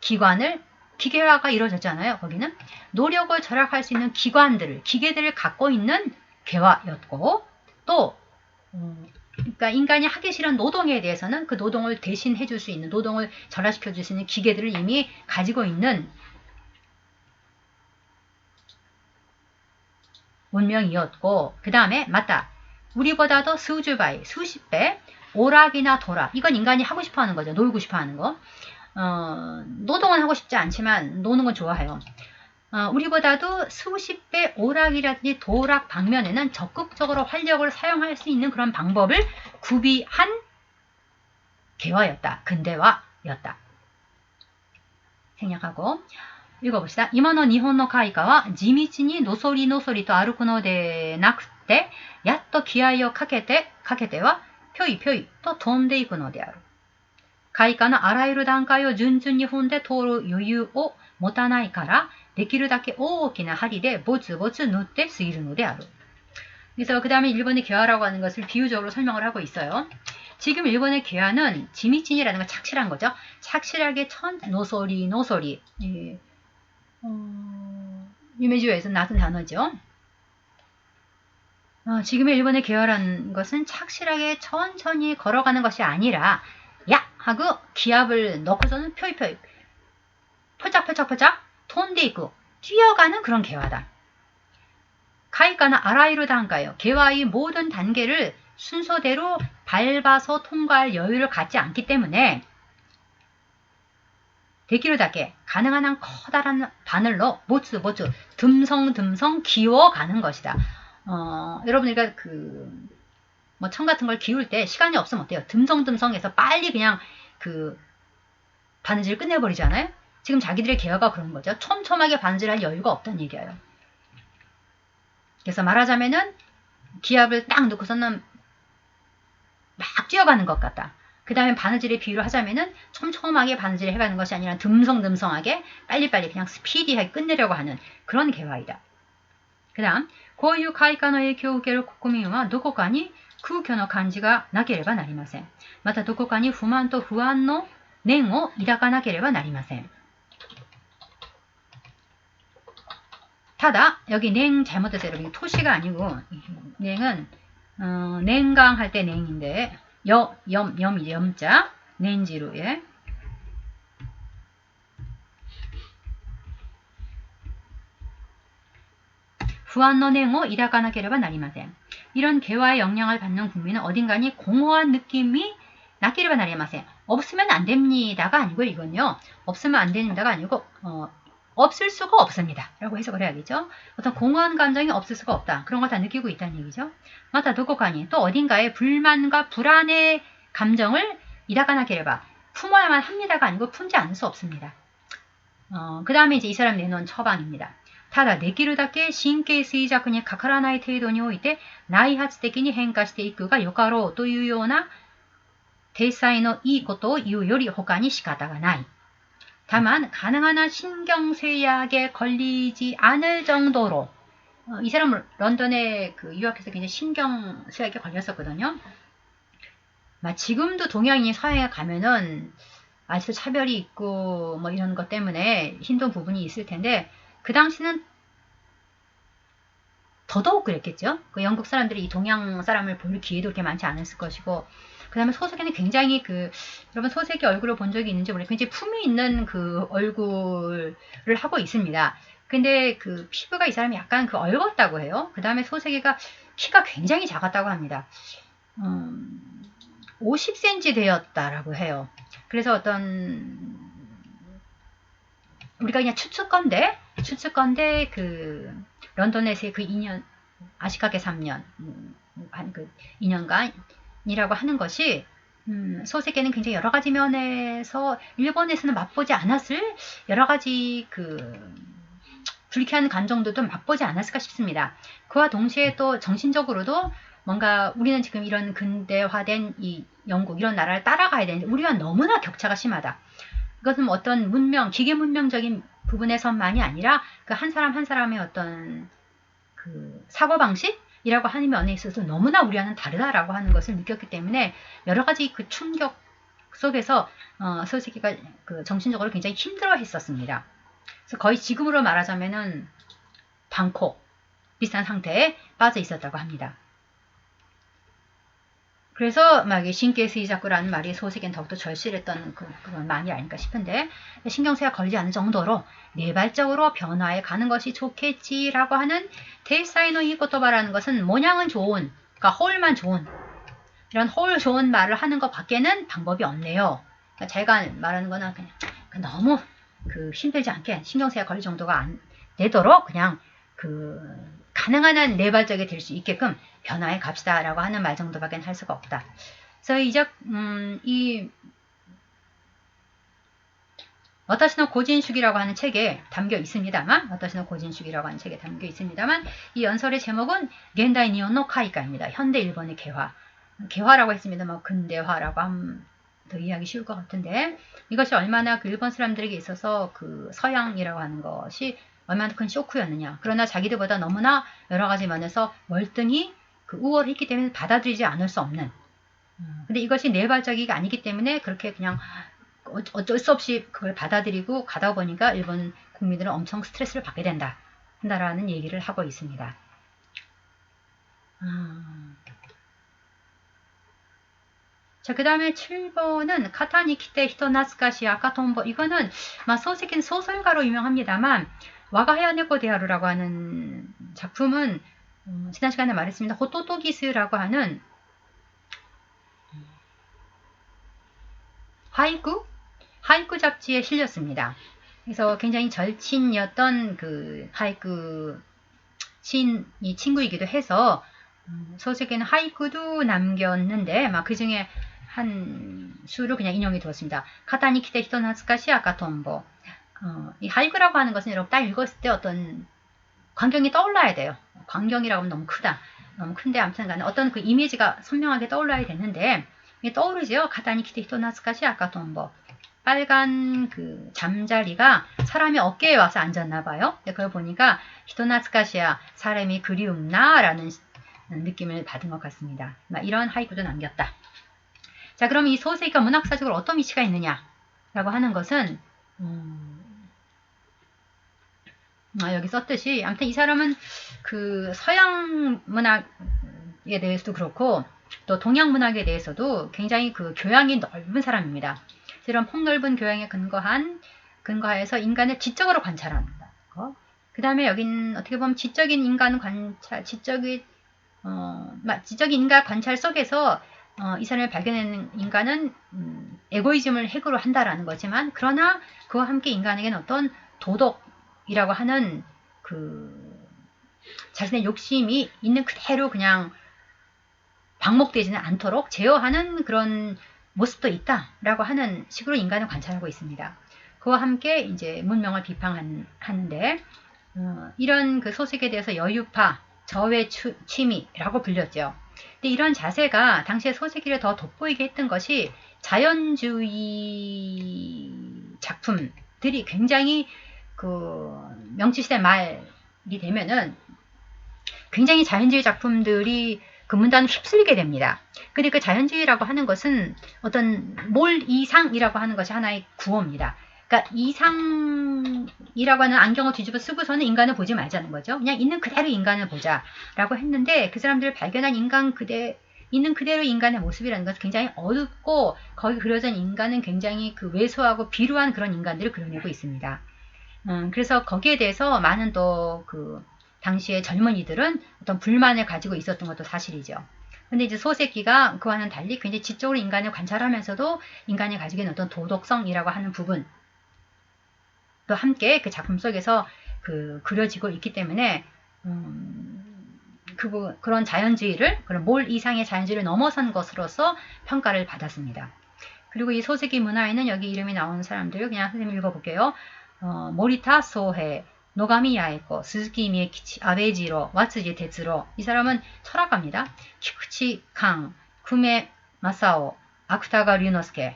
Speaker 1: 기관을, 기계화가 이루어졌잖아요. 거기는 노력을 절약할 수 있는 기관들을, 기계들을 갖고 있는 개화였고, 또 그러니까 인간이 하기 싫은 노동에 대해서는 그 노동을 대신 해줄 수 있는, 노동을 절약시켜 줄 수 있는 기계들을 이미 가지고 있는 문명이었고, 그 다음에 맞다. 우리보다도 수주바이, 수십 배 오락이나 도락, 이건 인간이 하고 싶어 하는 거죠. 놀고 싶어 하는 거. 노동은 하고 싶지 않지만 노는 건 좋아해요. 우리보다도 수십 배 오락이라든지 도락 방면에는 적극적으로 활력을 사용할 수 있는 그런 방법을 구비한 개화였다. 근대화였다. 생략하고 읽어봅시다. 今の日本の開花は地道にのそりのそりと歩くのでなくて、やっと気合をかけてはぴょいぴょいと飛んでいくのである。開花のあらゆる段階を順々に踏んで通る余裕を持たないから、できるだけ大きな針でぼつぼつ縫って쓰이르のである. 그래서 그 다음에 일본의 개화라고 하는 것을 비유적으로 설명을 하고 있어요. 지금 일본의 개화는 지미친이라는 건 착실한 거죠. 착실하게 노소리. 유메지어에서 나온 단어죠. 지금의 일본의 개화라는 것은 착실하게 천천히 걸어가는 것이 아니라 야! 하고 기압을 넣고서는 표이표이 펄짝펄짝펄짝 톤데 있고 뛰어가는 그런 개화다. 가이가는 아라이루 단가요. 개화의 모든 단계를 순서대로 밟아서 통과할 여유를 갖지 않기 때문에 데키르다게 가능한 한 커다란 바늘로 모츠 듬성듬성 기워가는 것이다. 여러분들과 뭐 청 같은 걸 기울 때 시간이 없으면 어때요? 듬성듬성해서 빨리 그냥 그 바느질을 끝내버리잖아요. 지금 자기들의 개화가 그런 거죠. 촘촘하게 바느질할 여유가 없다는 얘기예요. 그래서 말하자면은 기압을 딱 넣고서는 막 뛰어가는 것 같다. 그 다음에 바느질의 비유를 하자면은 촘촘하게 바느질을 해가는 것이 아니라 듬성듬성하게 빨리빨리 그냥 스피디하게 끝내려고 하는 그런 개화이다. 그 다음 こういう開花の影響を受ける国民はどこかに空虚の感じがなければなりません。またどこかに不満と不安の念を抱かなければなりません。 타다, 여기 냉 잘못했어요. 여러분 토시가 아니고 냉은 냉강할 때 냉인데 염자 냉지로 예. 후안노 냉오 이라가나게레바 나리마셈. 이런 개화의 영향을 받는 국민은 어딘가니 공허한 느낌이 나기레바 나리마셈. 없으면 안 됩니다가 아니고 이건요. 없으면 안 됩니다가 아니고 없을 수가 없습니다. 라고 해석을 해야겠죠. 어떤 공허한 감정이 없을 수가 없다. 그런 걸 다 느끼고 있다는 얘기죠. 마다 도코카니 또 어딘가에 불만과 불안의 감정을 이라가나게레바 품어야만 합니다가 아니고 품지 않을 수 없습니다. 그 다음에 이제 이 사람 내놓은 처방입니다. 타다 데키르다케 신케이衰弱にかからない程度において内発的に変化していくがよかろうというような体裁のいいことを言うより他に仕方がない. 다만 가능한 한 신경쇠약에 걸리지 않을 정도로 이 사람은 런던에 그 유학해서 굉장히 신경쇠약에 걸렸었거든요. 지금도 동양인이 서양에 가면은 아직도 차별이 있고 뭐 이런 것 때문에 힘든 부분이 있을 텐데 그 당시는 더더욱 그랬겠죠. 그 영국 사람들이 이 동양 사람을 볼 기회도 그렇게 많지 않았을 것이고 그 다음에 소세계는 굉장히 여러분 소세계 얼굴을 본 적이 있는지 모르겠어요. 굉장히 품이 있는 그 얼굴을 하고 있습니다. 근데 그 피부가 이 사람이 약간 얼었다고 해요. 그 다음에 소세계가 키가 굉장히 작았다고 합니다. 50cm 되었다라고 해요. 그래서 어떤 우리가 그냥 추측건데 그 런던에서의 그 2년 아시카게 3년 한 그 2년간이라고 하는 것이 소세계는 굉장히 여러 가지 면에서 일본에서는 맛보지 않았을 여러 가지 그 불쾌한 감정들도 맛보지 않았을까 싶습니다. 그와 동시에 또 정신적으로도 뭔가 우리는 지금 이런 근대화된 이 영국 이런 나라를 따라가야 되는데 우리와 너무나 격차가 심하다. 이것은 어떤 문명, 기계 문명적인 부분에서만이 아니라 그 한 사람 한 사람의 어떤 그 사고방식이라고 하는 면에 있어서 너무나 우리와는 다르다라고 하는 것을 느꼈기 때문에 여러 가지 그 충격 속에서 소세계가 그 정신적으로 굉장히 힘들어 했었습니다. 그래서 거의 지금으로 말하자면은 방콕 비슷한 상태에 빠져 있었다고 합니다. 그래서 막 신께스이자꾸라는 말이 소세계는 더욱더 절실했던 그런 말이 아닐까 싶은데 신경쇠가 걸리지 않는 정도로 내발적으로 변화해 가는 것이 좋겠지라고 하는 데이사이노 이코토바라는 것은 모양은 좋은, 그러니까 홀만 좋은 이런 홀 좋은 말을 하는 것 밖에는 방법이 없네요. 그러니까 제가 말하는 거는 그냥 너무 힘들지 않게 신경쇠가 걸릴 정도가 안 되도록 그냥 가능한 한 내발적이 될 수 있게끔 변화해 갑시다 라고 하는 말 정도밖에 할 수가 없다. 그래서 이제 와타시노 고진슈기라고 하는 책에 담겨 있습니다만 이 연설의 제목은 겐다이 니혼노 카이카입니다. 현대 일본의 개화라고 했습니다만 근대화라고 하면 더 이해하기 쉬울 것 같은데 이것이 얼마나 그 일본 사람들에게 있어서 그 서양이라고 하는 것이 얼마나 큰 쇼크였느냐. 그러나 자기들보다 너무나 여러 가지 면에서 월등히 우월했기 때문에 받아들이지 않을 수 없는. 근데 이것이 내발적이가 아니기 때문에 그렇게 그냥 어쩔 수 없이 그걸 받아들이고 가다 보니까 일본 국민들은 엄청 스트레스를 받게 한다라는 얘기를 하고 있습니다. 자, 그 다음에 7번은 카타니키테 히토나스카시 아카톤보. 이거는 소세계는 소설가로 유명합니다만 와가헤아네코 데하루라고 하는 작품은 지난 시간에 말했습니다. 호토토기스라고 하는 하이쿠 잡지에 실렸습니다. 그래서 굉장히 절친이었던 그 하이쿠 시인이 친구이기도 해서 소세계는 하이쿠도 남겼는데 그 중에 한 수를 그냥 인용해 두었습니다. 카타니키테 히토나스카시 아카톤보. 이 하이쿠라고 하는 것은 여러분 딱 읽었을 때 어떤 광경이 떠올라야 돼요. 광경이라고 하면 너무 크다. 너무 큰데 아무튼 간에 어떤 그 이미지가 선명하게 떠올라야 되는데 이게 떠오르죠. 카타니키테 히토나스카시 아카톤보. 빨간 그 잠자리가 사람의 어깨에 와서 앉았나 봐요. 그걸 보니까 히토나스카시야 사람이 그리움나 라는 느낌을 받은 것 같습니다. 이런 하이쿠도 남겼다. 자, 그럼 이 소세계가 문학사적으로 어떤 위치가 있느냐 라고 하는 것은 여기 썼듯이 아무튼 이 사람은 그 서양 문학에 대해서도 그렇고 또 동양 문학에 대해서도 굉장히 그 교양이 넓은 사람입니다. 이런 폭넓은 교양에 근거해서 인간을 지적으로 관찰한다. 그 다음에 여긴 어떻게 보면 지적인 인간 관찰, 지적인 인간 관찰 속에서 이 사람을 발견하는 인간은 에고이즘을 핵으로 한다라는 거지만 그러나 그와 함께 인간에게는 어떤 도덕 욕심이라고 하는 그 자신의 욕심이 있는 그대로 그냥 방목되지는 않도록 제어하는 그런 모습도 있다라고 하는 식으로 인간을 관찰하고 있습니다. 그와 함께 이제 문명을 비판하는데 이런 그 소식에 대해서 여유파, 저의 취미라고 불렸죠. 근데 이런 자세가 당시에 소세기를 더 돋보이게 했던 것이 자연주의 작품들이 굉장히 그 명치시대 말이 되면은 굉장히 자연주의 작품들이 그 문단을 휩쓸리게 됩니다. 근데 그 자연주의라고 하는 것은 어떤 몰 이상이라고 하는 것이 하나의 구호입니다. 그러니까 이상이라고 하는 안경을 뒤집어 쓰고서는 인간을 보지 말자는 거죠. 그냥 있는 그대로 인간을 보자라고 했는데 그 사람들을 발견한 있는 그대로 인간의 모습이라는 것은 굉장히 어둡고 거기 그려진 인간은 굉장히 그 왜소하고 비루한 그런 인간들을 그려내고 있습니다. 그래서 거기에 대해서 많은 또 그 당시의 젊은이들은 어떤 불만을 가지고 있었던 것도 사실이죠. 근데 이제 소세기가 그와는 달리 굉장히 지적으로 인간을 관찰하면서도 인간이 가지고 있는 어떤 도덕성이라고 하는 부분도 함께 그 작품 속에서 그려지고 있기 때문에 그런 자연주의를 그런 몰 이상의 자연주의를 넘어선 것으로서 평가를 받았습니다. 그리고 이 소세기 문화에는 여기 이름이 나오는 사람들 그냥 선생님 읽어볼게요. 모리타 소해, 노가미 야에코, 스즈키 미에키치, 아베지로, 와츠지 테츠로. 이 사람은 철학가입니다. 키쿠치 강, 쿠메 마사오, 아쿠타가 류노스케.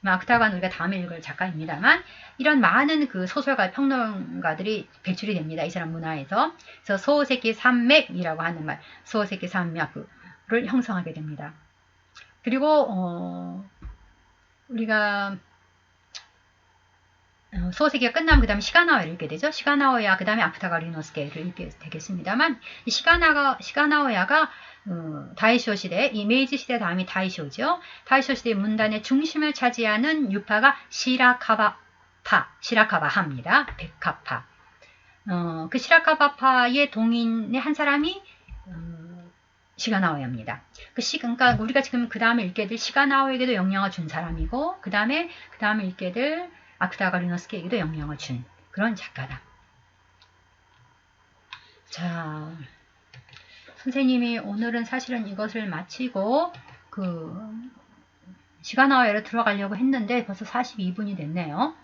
Speaker 1: 아쿠타가는 우리가 다음에 읽을 작가입니다만 이런 많은 그 소설가, 평론가들이 배출이 됩니다. 이 사람 문화에서. 그래서 소세기 산맥이라고 하는 말, 소세기 산맥을 형성하게 됩니다. 그리고 우리가 소세기가 끝나면 그 다음에 시가나오야를 읽게 되죠. 시가나오야 그 다음에 아쿠타가 류노스케를 읽게 되겠습니다만 이 시가나오야가 다이쇼 시대, 이 메이지 시대 다음이 다이쇼죠. 다이쇼 시대의 문단의 중심을 차지하는 유파가 시라카바하입니다. 백합파. 그 시라카바파의 동인의 한 사람이 시가나오야입니다. 그러니까 우리가 지금 그 다음에 읽게 될 시가나오야에게도 영향을 준 사람이고 그 다음에 읽게 될 아쿠타가 류노스케에게도 영향을 준 그런 작가다. 자, 선생님이 오늘은 사실은 이것을 마치고 시가나오야로 들어가려고 했는데 벌써 42분이 됐네요.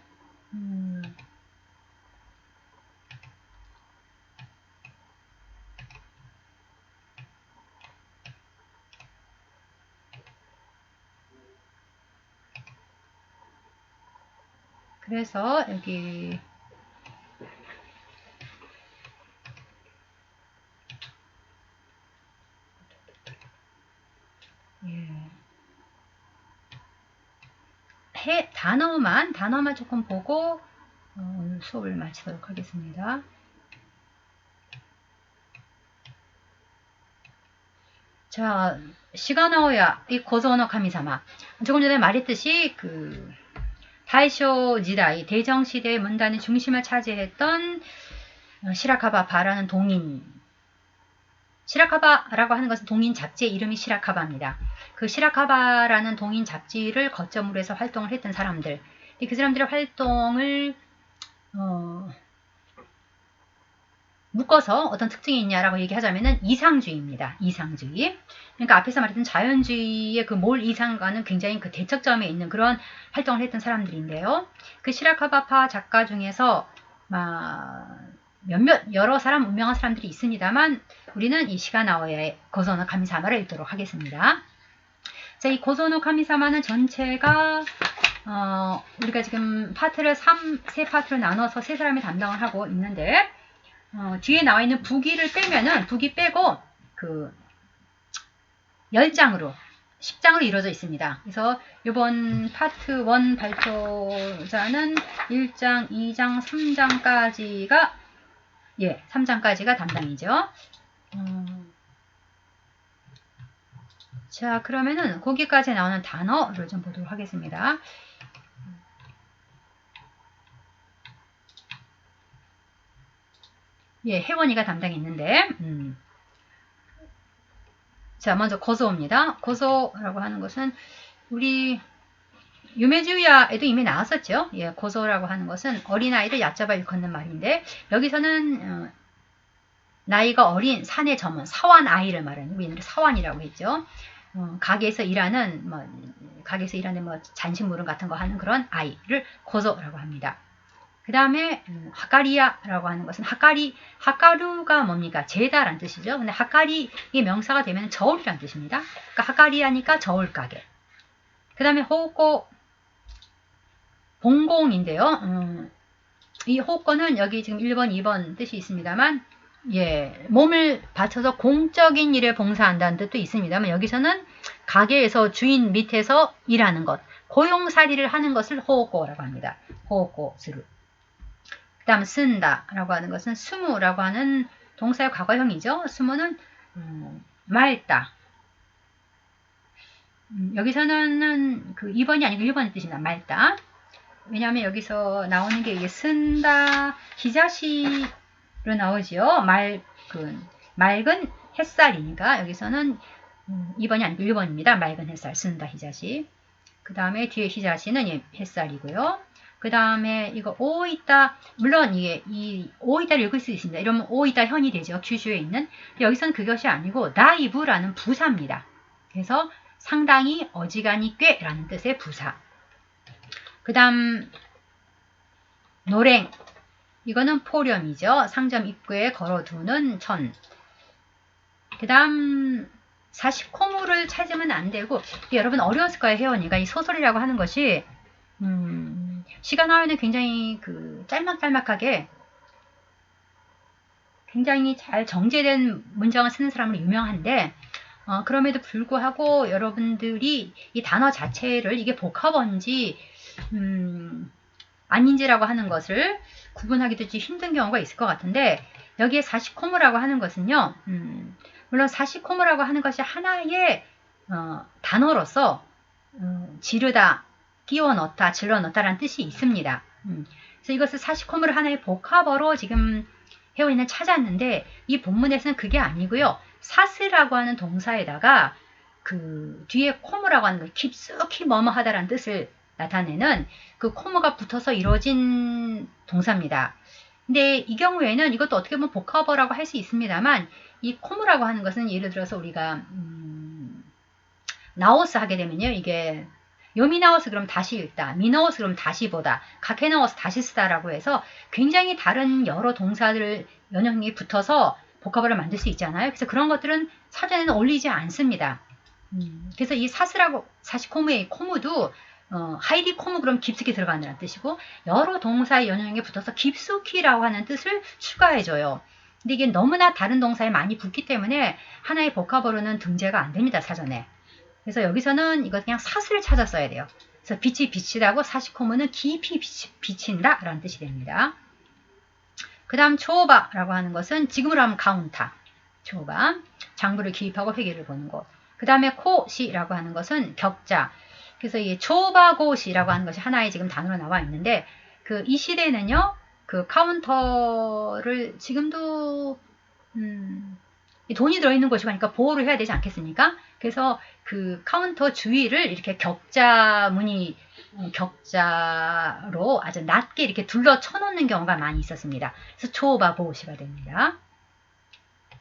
Speaker 1: 그래서 여기 단어만 조금 보고 오늘 수업을 마치도록 하겠습니다. 자, 시가나오야 이 고조노 카미사마. 조금 전에 말했듯이 다이쇼 지다이 대정시대의 문단의 중심을 차지했던 시라카바파라는 동인. 시라카바라고 하는 것은 동인 잡지의 이름이 시라카바입니다. 그 시라카바라는 동인 잡지를 거점으로 해서 활동을 했던 사람들. 그 사람들의 활동을 묶어서 어떤 특징이 있냐라고 얘기하자면은 이상주의입니다. 이상주의. 그러니까 앞에서 말했던 자연주의의 그 몰 이상과는 굉장히 그 대척점에 있는 그런 활동을 했던 사람들인데요. 그 시라카바파 작가 중에서 여러 사람 유명한 사람들이 있습니다만 우리는 이 시가나오야의 고조노 카미사마를 읽도록 하겠습니다. 자, 이 고조노 카미사마는 전체가 우리가 지금 파트를 세 파트로 나눠서 세 사람이 담당을 하고 있는데 뒤에 나와 있는 부기를 빼면은 부기 빼고 10장으로 10장으로 이루어져 있습니다. 그래서 이번 파트 1 발표자는 1장, 2장, 3장까지가 3장까지가 담당이죠. 자, 그러면은 거기까지 나오는 단어를 좀 보도록 하겠습니다. 혜원이가 담당했는데 자, 먼저 고소입니다. 고소라고 하는 것은 우리 유메주야에도 이미 나왔었죠. 예, 고소라고 하는 것은 어린아이를 얕잡아 일컫는 말인데 여기서는 나이가 어린 사내 점원, 사원 아이를 말하는 우리는 사원이라고 했죠. 가게에서 일하는 잔식물음 같은 거 하는 그런 아이를 고소라고 합니다. 그 다음에 하카리야라고 하는 것은 하카루가 뭡니까? 재다라는 뜻이죠. 근데 하카리의 명사가 되면 저울이라는 뜻입니다. 그러니까 하카리야니까 저울 가게. 그 다음에 호고 봉공인데요. 이 호거는 여기 지금 1번, 2번 뜻이 있습니다만 예, 몸을 바쳐서 공적인 일에 봉사한다는 뜻도 있습니다만 여기서는 가게에서 주인 밑에서 일하는 것, 고용살이를 하는 것을 호거라고 합니다. 호거스루. 그 다음 쓴다라고 하는 것은 수무라고 하는 동사의 과거형이죠. 수무는 맑다. 여기서는 그 2번이 아니고 1번의 뜻입니다. 맑다. 왜냐하면 여기서 나오는 게 이게 쓴다, 히자시로 나오지요. 맑은 햇살이니까 여기서는 2번이 아니고 1번입니다. 맑은 햇살, 쓴다, 히자시. 그 다음에 뒤에 히자시는 햇살이고요. 그 다음에 이거 오이타, 물론 이 오이타를 읽을 수 있습니다. 이러면 오이타 현이 되죠. 규슈에 있는. 여기서는 그것이 아니고 나이부라는 부사입니다. 그래서 상당히 어지간히 꽤라는 뜻의 부사. 그 다음 노랭, 이거는 포렴이죠. 상점 입구에 걸어두는 천. 그 다음 사시코무를 찾으면 안 되고 여러분 어려웠을 거예요. 혜원이가 이 소설이라고 하는 것이 시간 화에는 굉장히 짤막짤막하게 굉장히 잘 정제된 문장을 쓰는 사람으로 유명한데 그럼에도 불구하고 여러분들이 이 단어 자체를 이게 복합어인지 아닌지라고 하는 것을 구분하기도 좀 힘든 경우가 있을 것 같은데 여기에 사시코무라고 하는 것은요. 물론 사시코무라고 하는 것이 하나의 단어로서 지르다, 끼워 넣다, 질러 넣다라는 뜻이 있습니다. 그래서 이것을 사시코무를 하나의 복합어로 지금 혜원이는 찾았는데 이 본문에서는 그게 아니고요. 사스라고 하는 동사에다가 그 뒤에 코무라고 하는 걸 깊숙이 뭐뭐하다라는 뜻을 나타내는 그 코무가 붙어서 이루어진 동사입니다. 근데 이 경우에는 이것도 어떻게 보면 복합어라고 할 수 있습니다만 이 코무라고 하는 것은 예를 들어서 우리가 나오스 하게 되면요. 이게 요미나오스 그럼 다시 읽다, 미나오스 그럼 다시 보다, 가케나오스 다시 쓰다라고 해서 굉장히 다른 여러 동사들 연형이 붙어서 복합어를 만들 수 있잖아요. 그래서 그런 것들은 사전에는 어울리지 않습니다. 그래서 이 사시코무의 코무도 하이리 코무 그럼 깊숙이 들어간다는 뜻이고 여러 동사의 연형에 붙어서 깊숙이라고 하는 뜻을 추가해줘요. 근데 이게 너무나 다른 동사에 많이 붙기 때문에 하나의 복합어로는 등재가 안 됩니다. 사전에. 그래서 여기서는 이거 그냥 사슬을 찾아 써야 돼요. 그래서 빛이 비치다고 사시코무는 깊이 비친다 라는 뜻이 됩니다. 그 다음 초오바라고 하는 것은 지금으로 하면 카운타. 초오바. 장부를 기입하고 회계를 보는 것. 그 다음에 코시라고 하는 것은 격자. 그래서 이 초오바고시라고 하는 것이 하나의 지금 단어로 나와 있는데 이 시대는요. 그 카운터를 지금도 돈이 들어있는 곳이니까 보호를 해야 되지 않겠습니까? 그래서 그 카운터 주위를 이렇게 격자로 아주 낮게 이렇게 둘러 쳐놓는 경우가 많이 있었습니다. 그래서 초오바 보호시가 됩니다.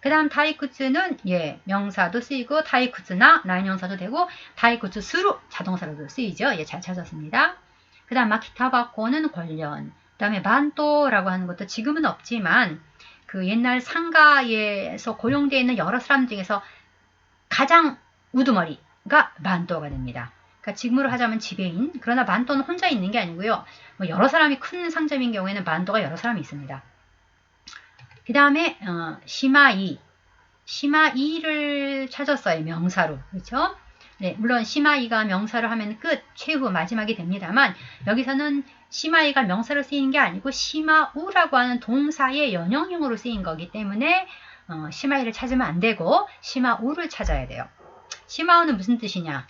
Speaker 1: 그 다음 다이쿠츠는 명사도 쓰이고 다이쿠츠나 라인형사도 되고 다이쿠츠 스루 자동사로도 쓰이죠. 잘 찾았습니다. 그 다음 마키타바코는 관련. 그 다음에 만토라고 하는 것도 지금은 없지만 그 옛날 상가에서 고용되어 있는 여러 사람 중에서 가장 우두머리가 만토가 됩니다. 그러니까 지금으로 하자면 지배인. 그러나 만토는 혼자 있는 게 아니고요. 여러 사람이 큰 상점인 경우에는 만토가 여러 사람이 있습니다. 그 다음에 시마이를 찾았어요. 명사로. 그렇죠? 네, 물론 시마이가 명사로 하면 끝, 최후, 마지막이 됩니다만 여기서는 시마이가 명사로 쓰이는 게 아니고 시마우라고 하는 동사의 연형형으로 쓰인 거기 때문에 시마이를 찾으면 안 되고 시마우를 찾아야 돼요. 시마우는 무슨 뜻이냐?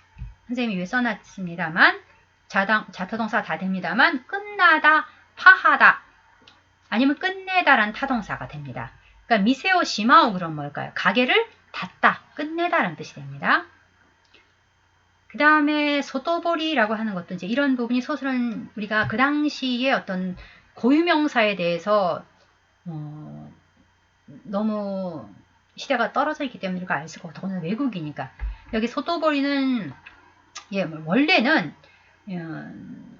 Speaker 1: 선생님이 위에 써놨습니다만 자타동사 다 됩니다만 끝나다, 파하다 아니면 끝내다라는 타동사가 됩니다. 그러니까 미세오 시마우 그럼 뭘까요? 가게를 닫다, 끝내다라는 뜻이 됩니다. 그 다음에 소토보리라고 하는 것도 이제 이런 부분이 소설은 우리가 그 당시에 어떤 고유명사에 대해서 너무 시대가 떨어져 있기 때문에 우리가 알 수가 없고 더구나 외국이니까 여기 소토보리는 예, 원래는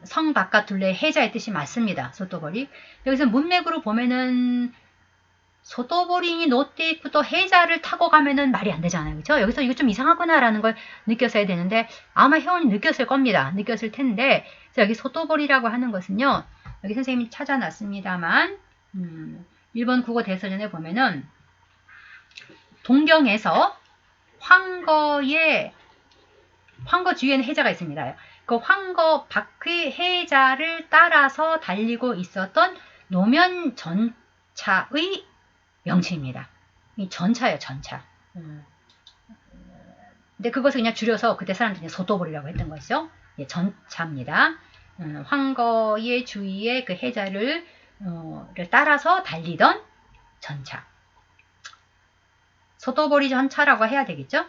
Speaker 1: 성 바깥 둘레 해자의 뜻이 맞습니다. 소토보리. 여기서 문맥으로 보면은 소토보리니 노테이쿠도 해자를 타고 가면은 말이 안 되잖아요. 그렇죠? 여기서 이거 좀 이상하구나라는 걸 느꼈어야 되는데 아마 회원이 느꼈을 겁니다. 느꼈을 텐데 여기 소토보리라고 하는 것은요. 여기 선생님이 찾아놨습니다만 일본 국어 대서전에 보면은 동경에서 황거 주위에는 해자가 있습니다. 그 황거 밖의 해자를 따라서 달리고 있었던 노면 전차의 명칭입니다. 이 전차예요, 전차. 근데 그것을 그냥 줄여서 그때 사람들이 소토보리라고 했던 것이죠. 예, 전차입니다. 황거의 주위에 그 해자를 따라서 달리던 전차. 소토보리 전차라고 해야 되겠죠?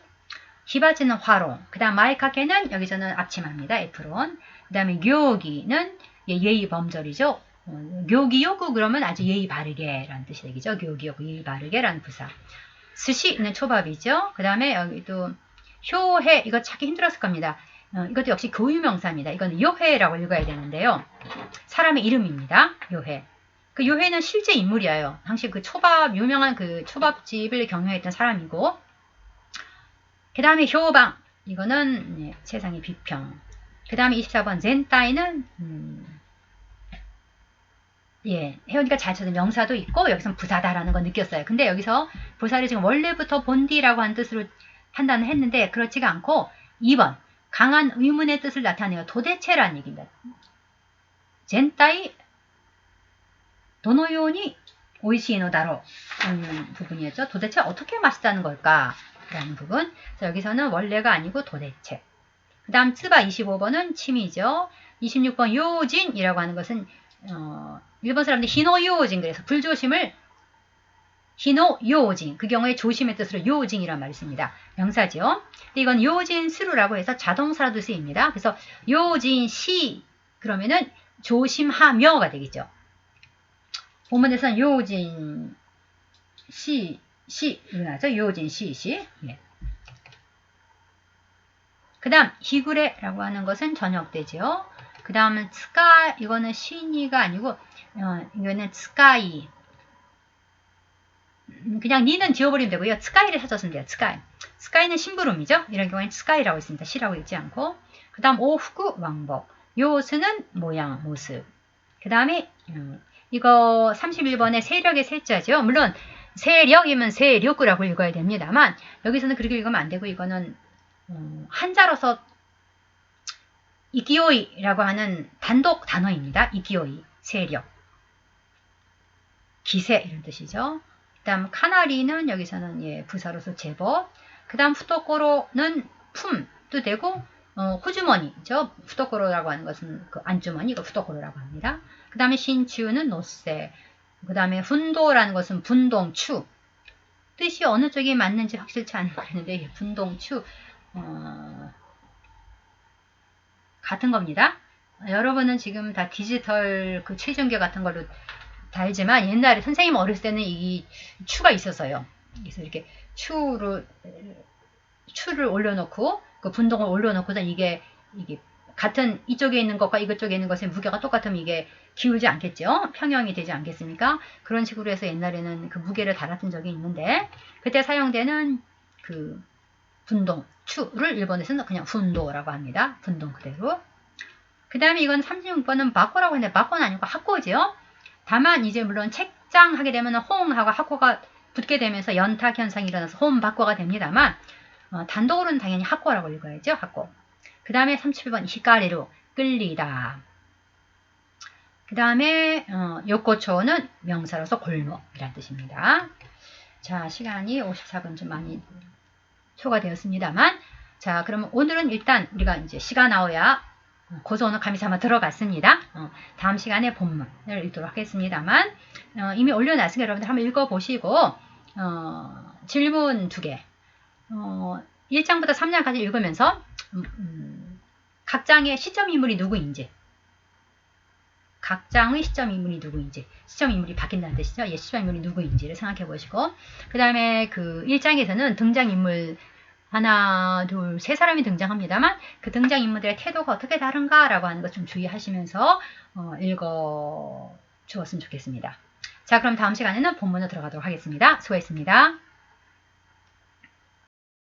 Speaker 1: 히바치는 화로, 그 다음 마이카케는 여기서는 앞치마입니다. 에프론. 그 다음에 교기는 예의 범절이죠. 교기 요구 그러면 아주 예의 바르게 라는 뜻이 되겠죠. 교기 요구 예의 바르게 라는 부사. 스시는 초밥이죠. 그 다음에 여기도 효해, 이거 찾기 힘들었을 겁니다. 이것도 역시 고유명사입니다. 이건 요해라고 읽어야 되는데요. 사람의 이름입니다. 요해. 그 요해는 실제 인물이에요. 당시 그 유명한 그 초밥집을 경영했던 사람이고, 그 다음에 효방, 이거는 세상의 비평. 그 다음에 24번 젠타이는 혜원이가 잘 쳐서 명사도 있고 여기서는 부사다라는 걸 느꼈어요. 근데 여기서 부사를 지금 원래부터 본디라고 한 뜻으로 판단을 했는데 그렇지가 않고 2번 강한 의문의 뜻을 나타내요. 도대체라는 얘기입니다. 젠타이 도노요니 오이시노다로 하는 부분이었죠. 도대체 어떻게 맛있다는 걸까? 라는 부분. 그래서 여기서는 원래가 아니고 도대체. 그 다음 츠바 25번은 침이죠. 26번 요진이라고 하는 것은 일본 사람들 히노 요진, 그래서 불조심을 히노 요진, 그 경우에 조심의 뜻으로 요진이란 말이 있습니다. 명사죠. 근데 이건 요진 스루라고 해서 자동사로도 쓰입니다. 그래서 요진 시 그러면은 조심하며가 되겠죠. 본문에서는 요진 시 일어나죠. 요진 시. 예. 그 다음 히구레라고 하는 것은 저녁대죠. 그 다음은 츠카, 이거는 시니가 아니고 이거는 츠카이. 그냥 니는 지워버리면 되고요. 츠카이를 찾았으면 돼요. 츠카이. 츠카이는 심부름이죠. 이런 경우에는 츠카이라고 있습니다. 시라고 읽지 않고. 그 다음 오후구 왕복. 요스는 모양, 모습. 그 다음에 이거 31번의 세력의 세자죠. 물론 세력이면 세력구라고 읽어야 됩니다만 여기서는 그렇게 읽으면 안 되고 이거는 한자로서 이기오이라고 하는 단독 단어입니다. 이기오이, 세력, 기세 이런 뜻이죠. 그 다음 카나리는 여기서는 부사로서 제법. 그 다음 푸토코로는 품도 되고 호주머니죠. 푸토코로라고 하는 것은 그 안주머니, 이거 푸토코로라고 합니다. 그 다음에 신추는 노세. 그 다음에 훈도라는 것은 분동추. 뜻이 어느 쪽이 맞는지 확실치 않은 거였는데 분동추 같은 겁니다. 여러분은 지금 다 디지털 그 최종계 같은 걸로 다 알지만 옛날에 선생님 어렸을 때는 이 추가 있었어요. 그래서 이렇게 추를 올려놓고 그 분동을 올려놓고서 이게 같은 이쪽에 있는 것과 이쪽에 있는 것의 무게가 똑같으면 이게 기울지 않겠죠? 평형이 되지 않겠습니까? 그런 식으로 해서 옛날에는 그 무게를 달았던 적이 있는데 그때 사용되는 그 분동, 추를 일본에서는 그냥 분도라고 합니다. 분동 그대로. 그 다음에 이건 36번은 바코라고 했는데 바코는 아니고 학고죠. 다만 이제 물론 책장 하게 되면 홍하고 학고가 붙게 되면서 연탁 현상이 일어나서 홈 바코가 됩니다만 단독으로는 당연히 학고라고 읽어야죠. 학고. 그 다음에 37번 히카리로 끌리다. 그 다음에 요코초는 명사로서 골목이라는 뜻입니다. 자, 시간이 54분 좀 많이 초과되었습니다만 자, 그러면 오늘은 일단 우리가 이제 시가 나오야 고소는 가미사마 들어갔습니다. 다음 시간에 본문을 읽도록 하겠습니다만 이미 올려놨으니까 여러분들 한번 읽어보시고 질문 2개 1장부터 3장까지 읽으면서 각 장의 시점 인물이 누구인지, 각 장의 시점 인물이 누구인지, 시점 인물이 바뀐다는 뜻이죠. 예, 시점 인물이 누구인지를 생각해 보시고, 그 다음에 그 1장에서는 등장 인물 하나, 둘, 세 사람이 등장합니다만 그 등장 인물들의 태도가 어떻게 다른가라고 하는 것 좀 주의하시면서 읽어 주었으면 좋겠습니다. 자, 그럼 다음 시간에는 본문으로 들어가도록 하겠습니다. 수고했습니다.